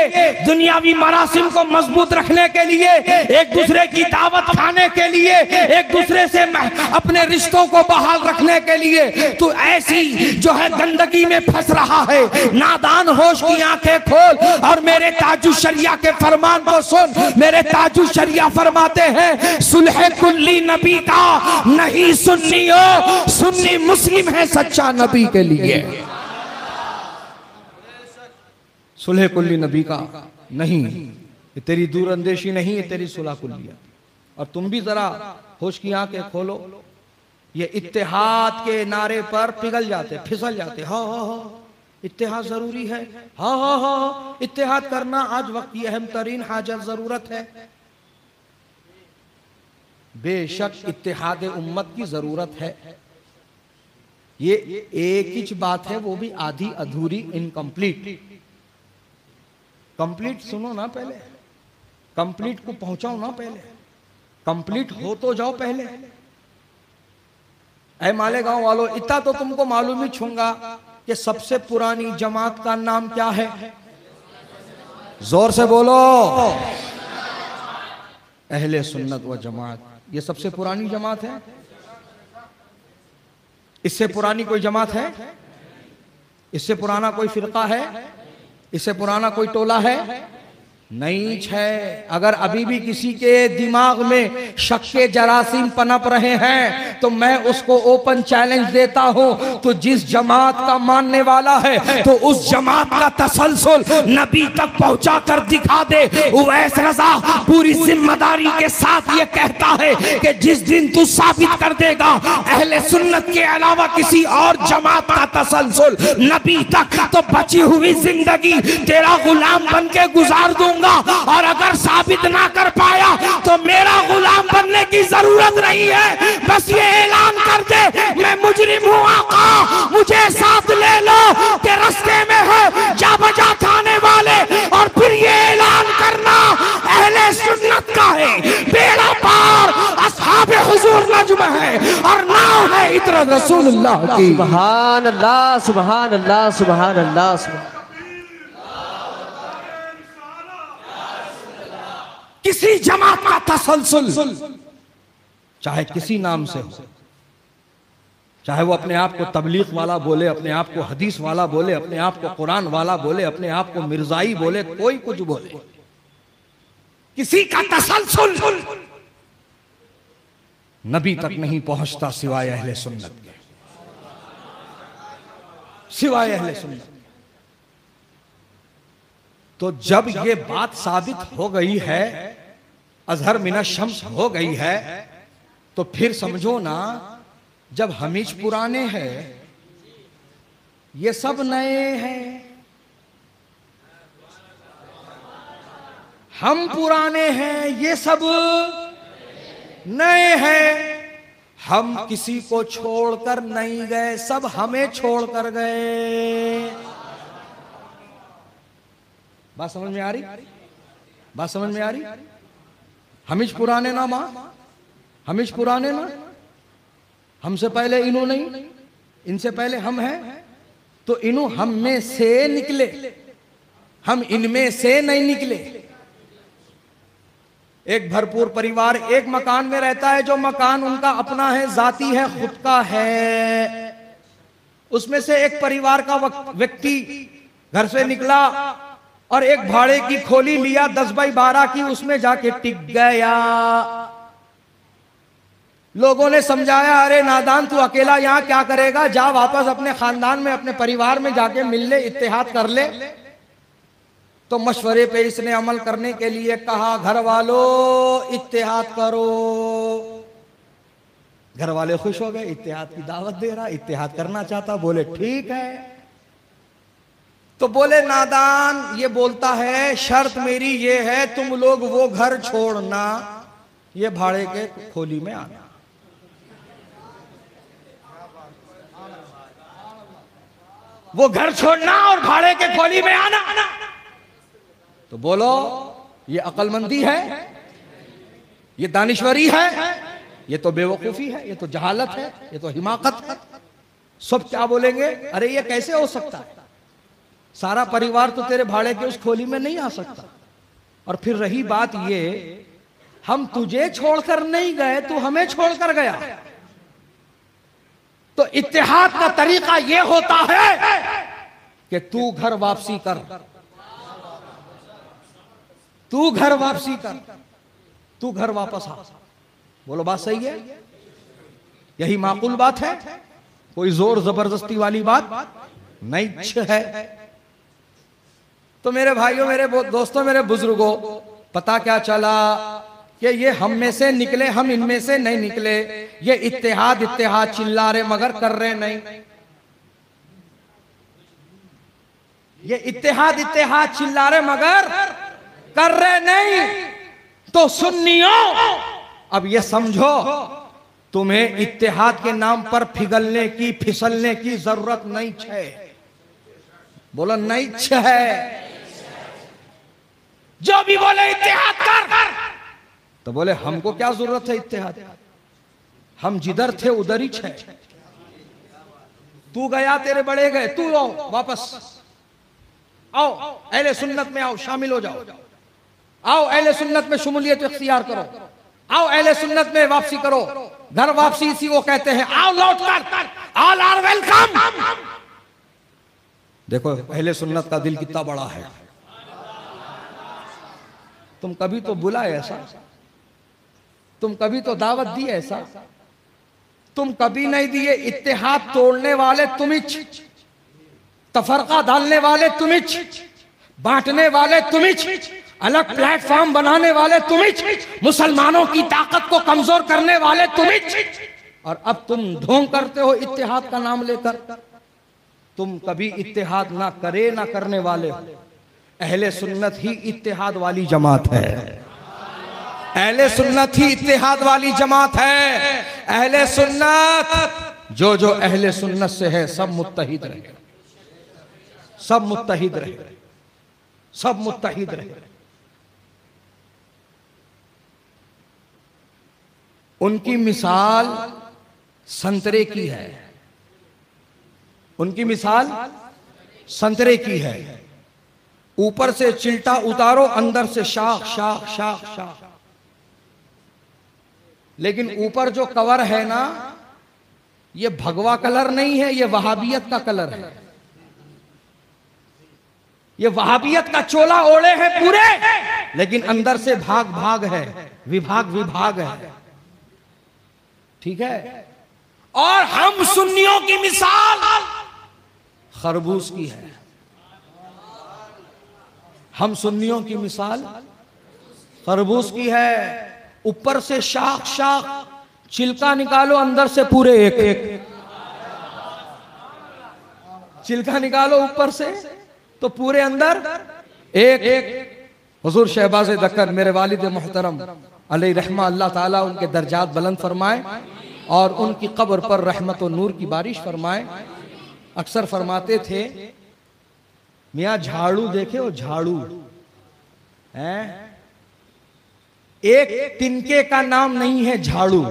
दुनियावी मरासिम को मजबूत रखने के लिए, एक दूसरे की दावत खाने के लिए, एक दूसरे से अपने रिश्तों को बहाल रखने के लिए तू ऐसी जो है गंदगी में फंस रहा है। नादान, होश की आंखें खोल और मेरे ताजु शरिया के फरमान को सुन। मेरे ताजु शरिया फरमाते हैं सुलह कुल्ली नबी का नहीं सुन्नी हो, सुन्नी मुस्लिम है सच्चा नबी के लिए। सुलह कुल्ली नबी का नहीं, ये तेरी दूरअंदेशी नहीं, ये तेरी सुलह कुल्ली है। और तुम भी जरा होश की आंखें खोलो। ये इत्तेहाद के नारे पर पिघल जाते, फिसल जाते। हाँ इत्तेहाद जरूरी है, हाँ इत्तेहाद करना आज वक्त की अहम तरीन हाजत जरूरत है। बेशक इत्तेहाद उम्मत की जरूरत है। ये एक ही बात है, वो भी आधी अधूरी, इनकम्प्लीट। कंप्लीट सुनो ना पहले, कंप्लीट को पहुंचाओ ना पहले, कंप्लीट हो तो जाओ पहले। ऐ मालेगांव वालों, इतना तो तुमको मालूम ही छूंगा कि सबसे पुरानी जमात का नाम क्या है? जोर से बोलो। अहले सुन्नत व जमात, ये सबसे पुरानी जमात है। इससे पुरानी कोई जमात है? इससे पुराना कोई फिरका है? इससे पुराना कोई टोला है? नहीं है। अगर अभी भी किसी के दिमाग में शक के जरासीम पनप रहे हैं तो मैं उसको ओपन चैलेंज देता हूं, तो जिस जमात का मानने वाला है तो उस जमात का तसलसल नबी तक पहुंचा कर दिखा दे। उवैस रज़ा पूरी जिम्मेदारी के साथ ये कहता है कि जिस दिन तू साबित कर देगा अहले सुन्नत के अलावा किसी और जमात का तसलसल नबी तक, तो बची हुई जिंदगी तेरा गुलाम बन के गुजार दूंगा। और अगर साबित ना कर पाया तो मेरा गुलाम बनने की जरूरत नहीं है। बस ये ऐलान कर दे मैं मुजरिम हूँ आका, मुझे साथ ले लो के रास्ते में है जा बजा खाने वाले। और फिर ये ऐलान करना अहले सुन्नत का है, बेड़ा पार अस्हाबे हुजूर नज्म है और नाम है इतरत रसूलुल्लाह की। सुभान अल्लाह, सुभान अल्लाह, सुभान अल्लाह। किसी जमात का तसलसल चाहे किसी नाम से हो, चाहे वो अपने आप को तबलीग वाला बोले, अपने आप को हदीस वाला बोले, अपने आप को कुरान वाला बोले, अपने आप को मिर्जाई बोले, कोई कुछ बोले, किसी का तसलसल नबी तक नहीं पहुंचता सिवाय अहले सुन्नत के, सिवाय अहले सुन्नत। तो जब ये बात साबित हो गई है, अजहर मिना शम्स हो गई है, तो फिर समझो ना जब हमीज पुराने हैं, ये सब नए हैं, हम पुराने हैं, ये सब नए हैं। हम किसी को छोड़कर नहीं गए, सब हमें छोड़कर गए। बात समझ में आ रही? बात समझ में आ रही? हमीज पुराने ना मां, हमीज पुराने ना, हमसे पहले इन्हों नहीं, इनसे पहले हम हैं, तो इन्हों हम में से निकले, हम इनमें से नहीं निकले। एक भरपूर परिवार एक मकान में रहता है, जो मकान उनका अपना है, जाती है, खुद का है। उसमें से एक परिवार का व्यक्ति घर से निकला और एक भाड़े की खोली लिया 10x12 की, उसमें जाके टिक गया। लोगों ने समझाया, अरे नादान तू अकेला यहां क्या करेगा, जा वापस अपने खानदान में, अपने परिवार में जाके मिल ले, इत्तेहाद कर ले। तो मशवरे पे इसने अमल करने के लिए कहा, घर वालों इत्तेहाद करो। घर वाले खुश हो गए, इत्तेहाद की दावत दे रहा, इत्तेहाद करना चाहता, बोले ठीक है। तो बोले नादान ये बोलता है शर्त मेरी ये है, तुम लोग वो घर छोड़ना, ये भाड़े के खोली में आना। वो घर छोड़ना और भाड़े के खोली में आना। तो बोलो ये अक्लमंदी है, ये दानिश्वरी है, ये तो बेवकूफी है, ये तो जहालत है, ये तो हिमाकत है। सब क्या बोलेंगे, अरे ये कैसे हो सकता है, सारा परिवार तो तेरे भाड़े के उस खोली में नहीं आ सकता। और फिर रही बात ये, हम तुझे छोड़कर नहीं गए, तू हमें छोड़कर गया। तो इत्तेहाद का तरीका यह होता है कि तू घर वापसी कर, तू घर वापसी कर, तू घर वापस आ। बोलो बात सही है, यही माकूल बात है, कोई जोर जबरदस्ती वाली बात नहीं है। तो मेरे भाइयों, मेरे दोस्तों, मेरे बुजुर्गों, पता क्या चला कि ये हम में से निकले, हम इनमें से नहीं निकले। ये इत्तेहाद इत्तेहाद चिल्ला रहे मगर कर रहे नहीं। ये इत्तेहाद इत्तेहाद चिल्ला रहे मगर कर रहे नहीं। तो सुन्नियों, अब ये समझो, तुम्हें इत्तेहाद के नाम पर फिगलने की, फिसलने की जरूरत नहीं है। बोलो नहीं है। जो भी बोले इत्तेहाद कर, तो बोले हमको क्या जरूरत है इत्तेहाद, हम जिधर थे उधर ही है। तू गया, तेरे बड़े गए, तू आओ वापस आओ, अहले सुन्नत में आओ, शामिल हो जाओ, आओ अहले सुन्नत में शमूलियत इख्तियार करो, आओ अहले सुन्नत में वापसी करो। घर वापसी इसी को कहते हैं, आओ लौट कर, ऑल आर वेलकम। देखो अहले सुन्नत का दिल कितना बड़ा है। तुम कभी तो बुलाए ऐसा, तुम कभी तो दावत दी ऐसा, तुम कभी नहीं दिए। इत्तेहाद तोड़ने वाले तुम ही, तफरका डालने वाले तुम ही, बांटने वाले तुम ही, अलग प्लेटफॉर्म बनाने वाले तुम ही, मुसलमानों की ताकत को कमजोर करने वाले तुम ही। और अब तुम ढोंग करते हो इत्तेहाद का नाम लेकर। तुम कभी इत्तेहाद ना करे ना करने वाले हो। अहले सुन्नत ही इत्तेहाद वाली जमात है। अहले सुन्नत ही इत्तेहाद वाली जमात है। अहले सुन्नत, जो जो अहले सुन्नत से है सब मुत्तहिद रहे, सब मुत्तहिद रहे, सब मुत्तहिद रहे। उनकी मिसाल संतरे की है, उनकी मिसाल संतरे की है। ऊपर से चिल्टा उतारो, अंदर से शाख शाख शाख शाख। लेकिन ऊपर जो कवर है ना, ये भगवा कलर नहीं है, ये वहाबियत का कलर है। ये वहाबियत का चोला ओढ़े हैं पूरे, लेकिन अंदर से भाग भाग है, विभाग विभाग है। ठीक है। और हम सुन्नियों की मिसाल खरबूज की है। हम सुन्नियों की मिसाल खरबूज की है। ऊपर से शाख शाख, छिलका निकालो, अंदर से पूरे एक एक। छिलका निकालो ऊपर से तो पूरे अंदर एक एक। हुजूर शहबाज दक्कन मेरे वालिद मोहतरम अलैहि रहमा, अल्लाह ताला उनके दर्जात बुलंद फरमाए और उनकी कब्र पर रहमत और नूर की बारिश फरमाए। अक्सर फरमाते थे, मियाँ झाड़ू देखे हो, झाड़ू है, एक तिनके का नाम नहीं है झाड़ू,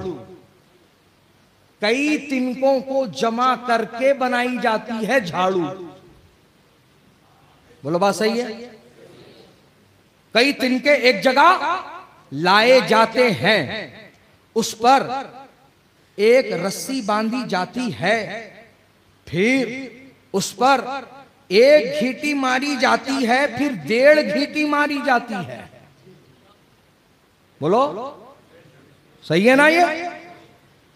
कई तिनकों को जमा करके बनाई जाती है झाड़ू। बोलो बात सही है। कई तिनके एक जगह लाए जाते हैं, उस पर एक रस्सी बांधी जाती है, फिर उस पर एक घीटी मारी जाती है, फिर 1.5 घीटी मारी जाती है। बोलो सही है ना ये।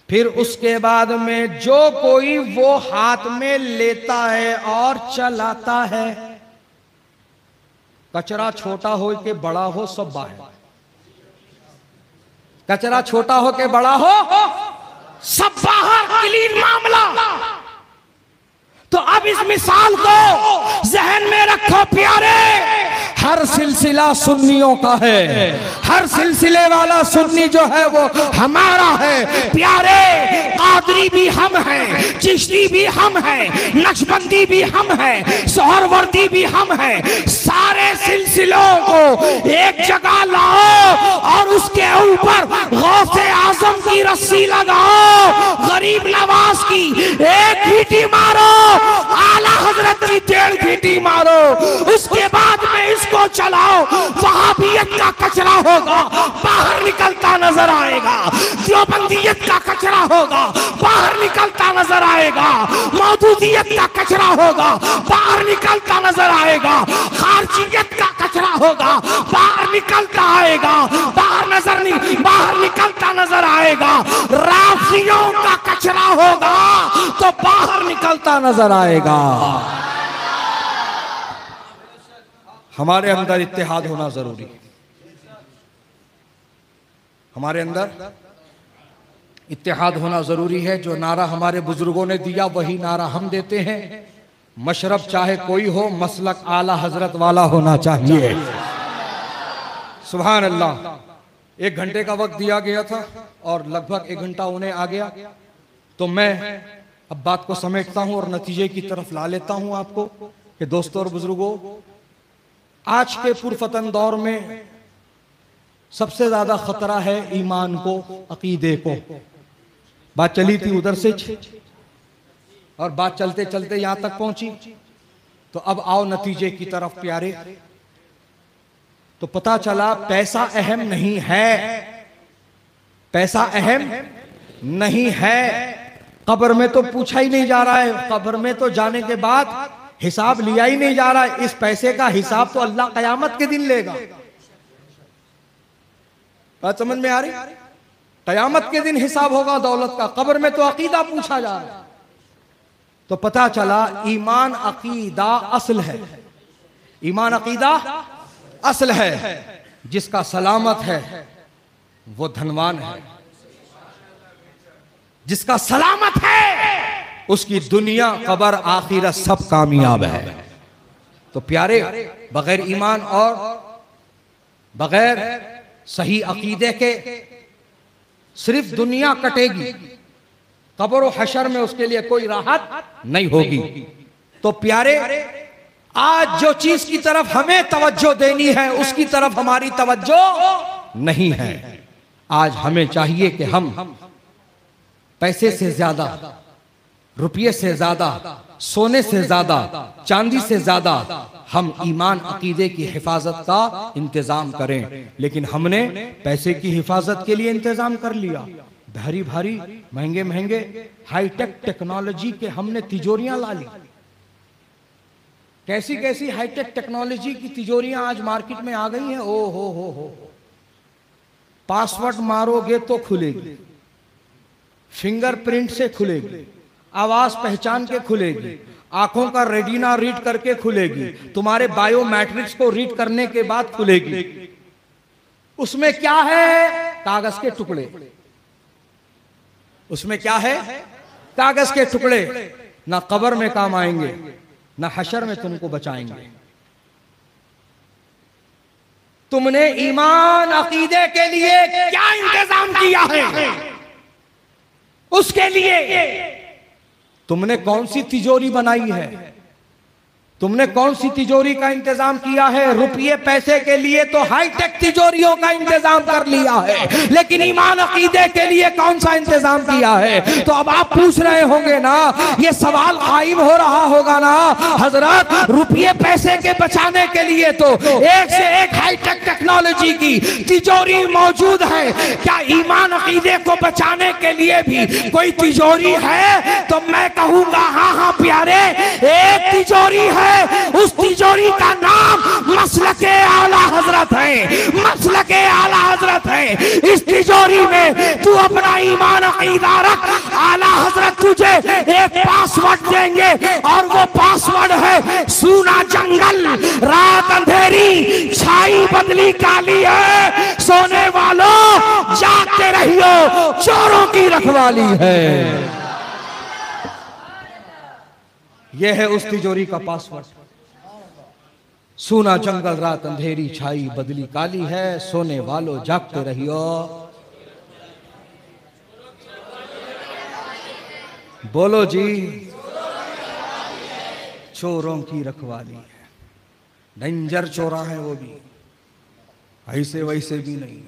फिर उसके बाद में जो कोई वो हाथ में लेता है और चलाता है, कचरा छोटा हो के बड़ा हो सब बाहर, कचरा छोटा हो के बड़ा हो सब बाहर, क्लीन मामला। तो अब इस मिसाल को जहन में रखो प्यारे, हर सिलसिला सुन्नियों का है, हर सिलसिले वाला सुन्नी जो है वो हमारा है प्यारे। कादरी भी हम हैं, चिश्ती भी हम हैं, नक्शबंदी भी हम हैं, सोहरवर्दी भी हम हैं, सारे सिलसिले मंजिलों को एक जगह लाओ और उसके ऊपर गौसे आजम की रस्सी लगाओ, गरीब नवाज की एक घीटी मारो, आला हजरत की 1.5 घीटी मारो, उसके बाद में इसको चलाओ, वहाबियत का कचरा होगा बाहर निकलता नजर आएगा, देवबंदियत का कचरा होगा बाहर निकलता नजर आएगा, मौदूदियत का कचरा होगा बाहर निकलता नजर आएगा, खारजियत का कचरा होगा बाहर निकलता आएगा, बाहर निकलता नजर आएगा, राफियों का कचरा होगा तो बाहर निकलता नजर आएगा। हमारे अंदर इत्तेहाद होना जरूरी है, हमारे अंदर इत्तेहाद होना जरूरी है। जो नारा हमारे बुजुर्गों ने दिया वही नारा हम देते हैं, मशरब चाहे कोई हो, मसलक आला हजरत वाला होना चाहिए। सुभान अल्लाह। 1 घंटे का वक्त दिया गया था और लगभग 1 घंटा होने आ गया, तो मैं अब बात को समेटता हूं और नतीजे की तरफ ला लेता हूं आपको कि दोस्तों और बुजुर्गों, आज के पुरफतन दौर में सबसे ज्यादा खतरा है ईमान को, अकीदे को। बात चली थी उधर से और बात चलते चलते यहां तक पहुंची, तो अब आओ नतीजे की तरफ प्यारे। तो पता चला पैसा अहम नहीं है, पैसा अहम नहीं है। कब्र में तो पूछा ही नहीं जा रहा है, कब्र में तो जाने के बाद हिसाब लिया ही नहीं जा रहा है। इस पैसे का हिसाब तो अल्लाह कयामत के दिन लेगा। बात समझ में आ रही? कयामत के दिन हिसाब होगा दौलत का, कब्र में तो अकीदा पूछा जा रहा है। तो पता चला ईमान अकीदा असल है, ईमान अकीदा असल है। जिसका सलामत है वो धनवान है, जिसका सलामत है उसकी दुनिया कब्र आखिरत सब कामयाब है। तो प्यारे, बगैर ईमान और बगैर सही अकीदे के सिर्फ दुनिया कटेगी, कब्र और हशर में उसके लिए कोई राहत नहीं होगी। तो प्यारे, आज जो चीज की तरफ हमें तवज्जो देनी है उसकी तरफ हमारी तवज्जो नहीं है। आज हमें चाहिए कि हम पैसे से ज्यादा, रुपये से ज्यादा, सोने से ज्यादा, चांदी से ज्यादा हम ईमान अकीदे की हिफाजत का इंतजाम करें। लेकिन हमने पैसे की हिफाजत के लिए इंतजाम कर लिया, भारी भारी महंगे महंगे हाईटेक टेक्नोलॉजी के हमने तिजोरियां ला ली। कैसी कैसी हाईटेक टेक्नोलॉजी की तिजोरियां आज मार्केट में आ गई हैं। ओ हो, पासवर्ड मारोगे तो खुलेगी, फिंगरप्रिंट से खुलेगी, आवाज पहचान के खुलेगी, आंखों का रेटिना रीड करके खुलेगी, तुम्हारे बायोमेट्रिक्स को रीड करने के बाद खुलेगी। उसमें क्या है? कागज के टुकड़े। उसमें क्या है? कागज के टुकड़े। ना कब्र में काम आएंगे, ना हशर में तुमको बचाएंगे। तुमने ईमान अकीदे के लिए क्या इंतजाम किया है? उसके लिए तुमने कौन सी तिजोरी बनाई है? तुमने कौन सी तिजोरी का इंतजाम किया है? रुपये पैसे के लिए तो हाईटेक तिजोरियों का इंतजाम कर लिया है, लेकिन ईमान अकीदे के लिए कौन सा इंतजाम किया है? तो अब आप पूछ रहे होंगे ना, ये सवाल कायम हो रहा होगा ना, हजरत रुपये पैसे के बचाने के लिए तो एक से एक हाईटेक टेक्नोलॉजी की तिजोरी मौजूद है, क्या ईमान अकीदे को बचाने के लिए भी कोई तिजोरी है? तो मैं कहूंगा हाँ प्यारे, एक तिजोरी है। उस तिजोरी का नाम मसलके आला हजरत है, मसलके आला हजरत है। इस तिजोरी में तू अपना ईमान अकीदा रख, आला हजरत तुझे एक पासवर्ड देंगे और वो पासवर्ड है सूना जंगल, रात अंधेरी, छाई बदली काली है, सोने वालों जागते रहियो, चोरों की रखवाली है। यह है उस तिजोरी का पासवर्ड। सूना जंगल, रात अंधेरी, छाई बदली काली है, सोने वालों जागते रहियो। बोलो जी, चोरों की रखवाली है। डेंजर चौरा है वो भी, ऐसे वैसे भी नहीं।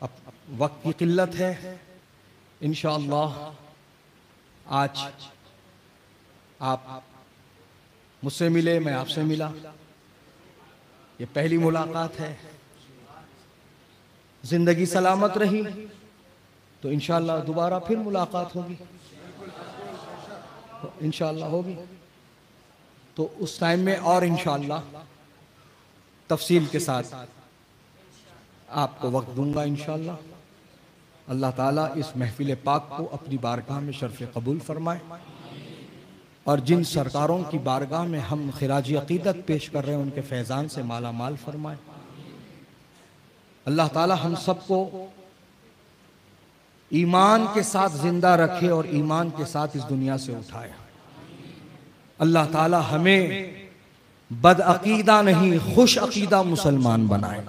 अब वक्त की किल्लत है, इंशाअल्लाह आज आप मुझसे मिले, मैं आपसे मिला, ये पहली मुलाकात है। जिंदगी सलामत रही तो इंशाअल्लाह दोबारा फिर मुलाकात होगी, तो इंशाअल्लाह होगी। तो उस टाइम में और इंशाअल्लाह तफसील के साथ आपको वक्त दूंगा इंशाअल्लाह। अल्लाह ताला इस महफिल पाक को अपनी बारगाह में शर्फ़ कबूल फरमाए, और जिन सरकारों की बारगाह में हम खिराजी अकीदत पेश कर रहे हैं उनके फैज़ान से माला माल फरमाए। अल्लाह ताला हम सबको ईमान के साथ जिंदा रखे और ईमान के साथ इस दुनिया से उठाए। अल्लाह ताला हमें बदअकीदा नहीं, खुश अकीदा मुसलमान बनाए।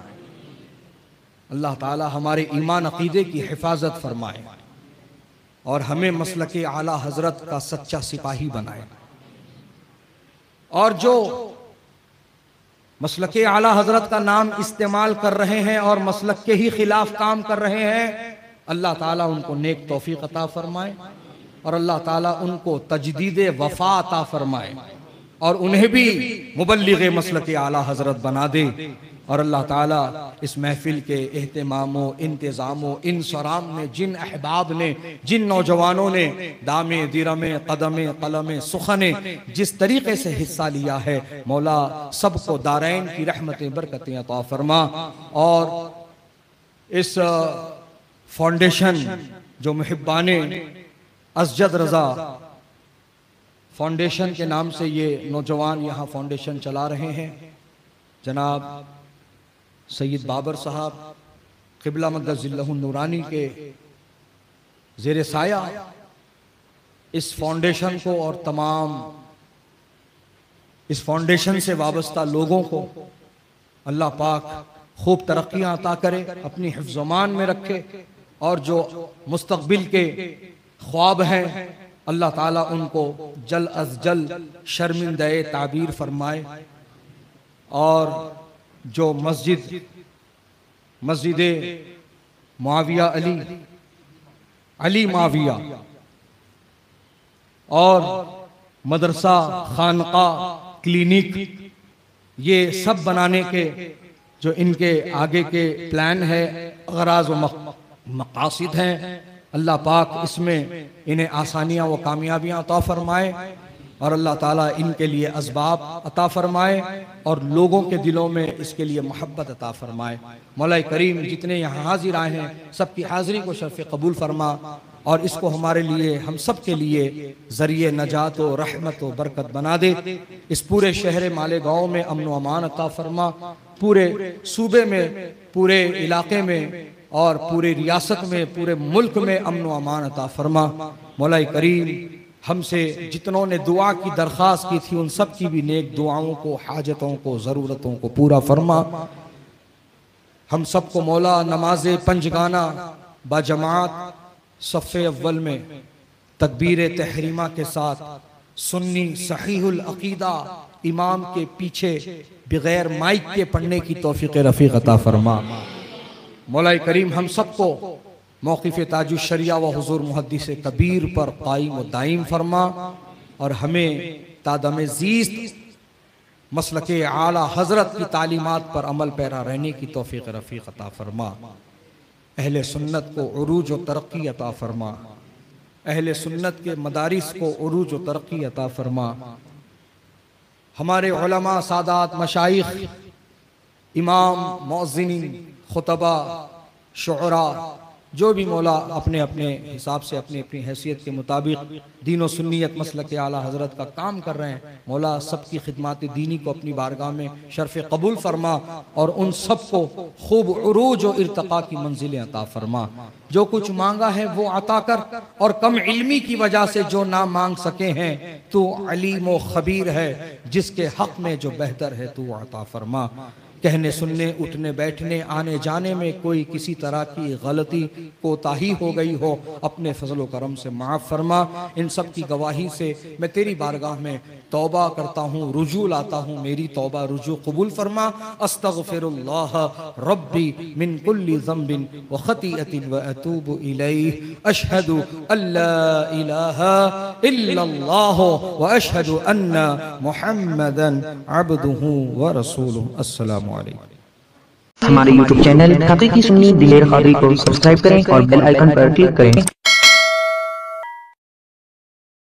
अल्लाह ताला हमारे ईमान अकीदे की हिफाजत फरमाए और हमें मसलके आला हजरत का सच्चा सिपाही बनाए। और जो मसलके आला हजरत का नाम इस्तेमाल कर रहे हैं और मसलक के ही खिलाफ काम कर रहे हैं, अल्लाह ताला उनको नेक तौफीक अता फरमाए और अल्लाह ताला उनको तजदीद वफा अता फरमाए और उन्हें भी मुबल्लिग मसलके आला हजरत बना दे। और अल्लाह ताला इस महफिल के एहतमामो इंतज़ामो इंसराम में जिन अहबाब ने, जिन नौजवानों ने दामे दिरमे कदमे कलमे सुखने जिस तरीके से हिस्सा लिया है, मौला सबको दारैन की रहमतें बरकतें अता फरमा। और इस फाउंडेशन जो मुहिब्बाने असजद रज़ा फाउंडेशन के नाम से ये नौजवान यहाँ फाउंडेशन चला रहे हैं, जनाब सैयद बाबर साहब क़िबला मद्दज़िल्लहु नूरानी के ज़ेर साया इस फाउंडेशन को और तमाम इस फाउंडेशन से वाबस्ता लोगों को अल्लाह पाक खूब तरक्कियाँ अता करे, अपनी हिफ्ज़-ओ-मान में रखे, और जो मुस्तक़बिल के ख्वाब हैं अल्लाह ताला उनको जल अज जल शर्मिंदा-ए ताबीर फरमाए। और जो मस्जिद मुआविया अली मुआविया और मदरसा खानका क्लिनिक, ये सब बनाने के जो इनके आगे के प्लान है, गराज व मकासिद हैं, अल्लाह पाक इसमें इन्हें आसानियाँ व कामयाबियाँ अता फरमाए और अल्लाह ताला इनके लिए असबाब अता फरमाए और लोगों के दिलों में इसके लिए मोहब्बत अता फरमाए। मौला करीम जितने यहाँ हाजिर आए हैं सबकी हाजिरी को शर्फ़ कबूल फरमा और इसको हमारे लिए, हम सब के लिए ज़रिए नजात व रहमत व बरकत बना दे। इस पूरे शहर मालेगांव में अमन व अमान अता फरमा, पूरे सूबे में, पूरे इलाके में और पूरे रियासत में, पूरे मुल्क में अमन व अमान अता फरमा। मौला करीम हमसे जितनों ने दुआ की दरख्वास्त की थी उन सब की भी नेक दुआओं को, हाजतों को, ज़रूरतों को पूरा फरमा। हम सबको मौला नमाज पंजगाना बाजमात सफ़े अव्वल में तकबीर तहरीमा के साथ सुन्नी सहीहुल अकीदा इमाम के पीछे बगैर माइक के पढ़ने की तौफीक रफ़ीक अता फरमा। मौला करीम हम सबको मौक़िफ़ ताजुश शरिया व हुज़ूर मुहद्दिस कबीर पर कायम व दायम फरमा और हमें तादम ज़ीस्त मसलके आला हज़रत की तालीमात पर अमल पैरा रहने की तौफीक रफ़ीक अता फरमा। अहले सुन्नत को उरूज व तरक्की अता फरमा, अहले सुन्नत के मदारिस को उरूज व तरक्की अता फरमा। हमारे उलमा सादात मशाइख, इमाम, मुअज़्ज़िनीन, खुतबा, शुअरा जो भी मौला अपने अपने हिसाब से अपनी अपनी हैसियत के मुताबिक दीन व सुन्नियत मसलक आला हज़रत का काम कर रहे हैं, मौला सबकी खिदमत दीनी को अपनी बारगाह में शर्फ़ कबूल फरमा और उन सब को खूब उरूज व इर्तक़ा की मंजिलें अता फरमा। जो कुछ मांगा है वो अता कर और कम इल्मी की वजह से जो ना मांग सके हैं तो अलीम व खबीर है, जिसके हक़ में जो बेहतर है तो अता फरमा। कहने सुनने उठने बैठने आने जाने में कोई किसी तरह की गलती कोताही हो गई हो, अपने फजल करम से माफ़ फरमा। इन सब की गवाही से मैं तेरी बारगाह में तौबा करता हूँ, रुजू लाता हूँ, मेरी तौबा रुजू कबूल फरमा। अस्तगफिरुल्लाह रब्बी मिन कुल्ली ज़ंबिन व खतीअतिन व अतूबु इलैहि। अशहदु अल्ला इलाहा इल्लल्लाह व अशहदु अन्ना मुहम्मदन अब्दुहु व रसूलुहु। अस्सलामु अलैकुम। हमारे YouTube चैनल हकीकी सुन्नी दिलेर कादरी को सब्सक्राइब करें और बेल आइकन पर क्लिक करें।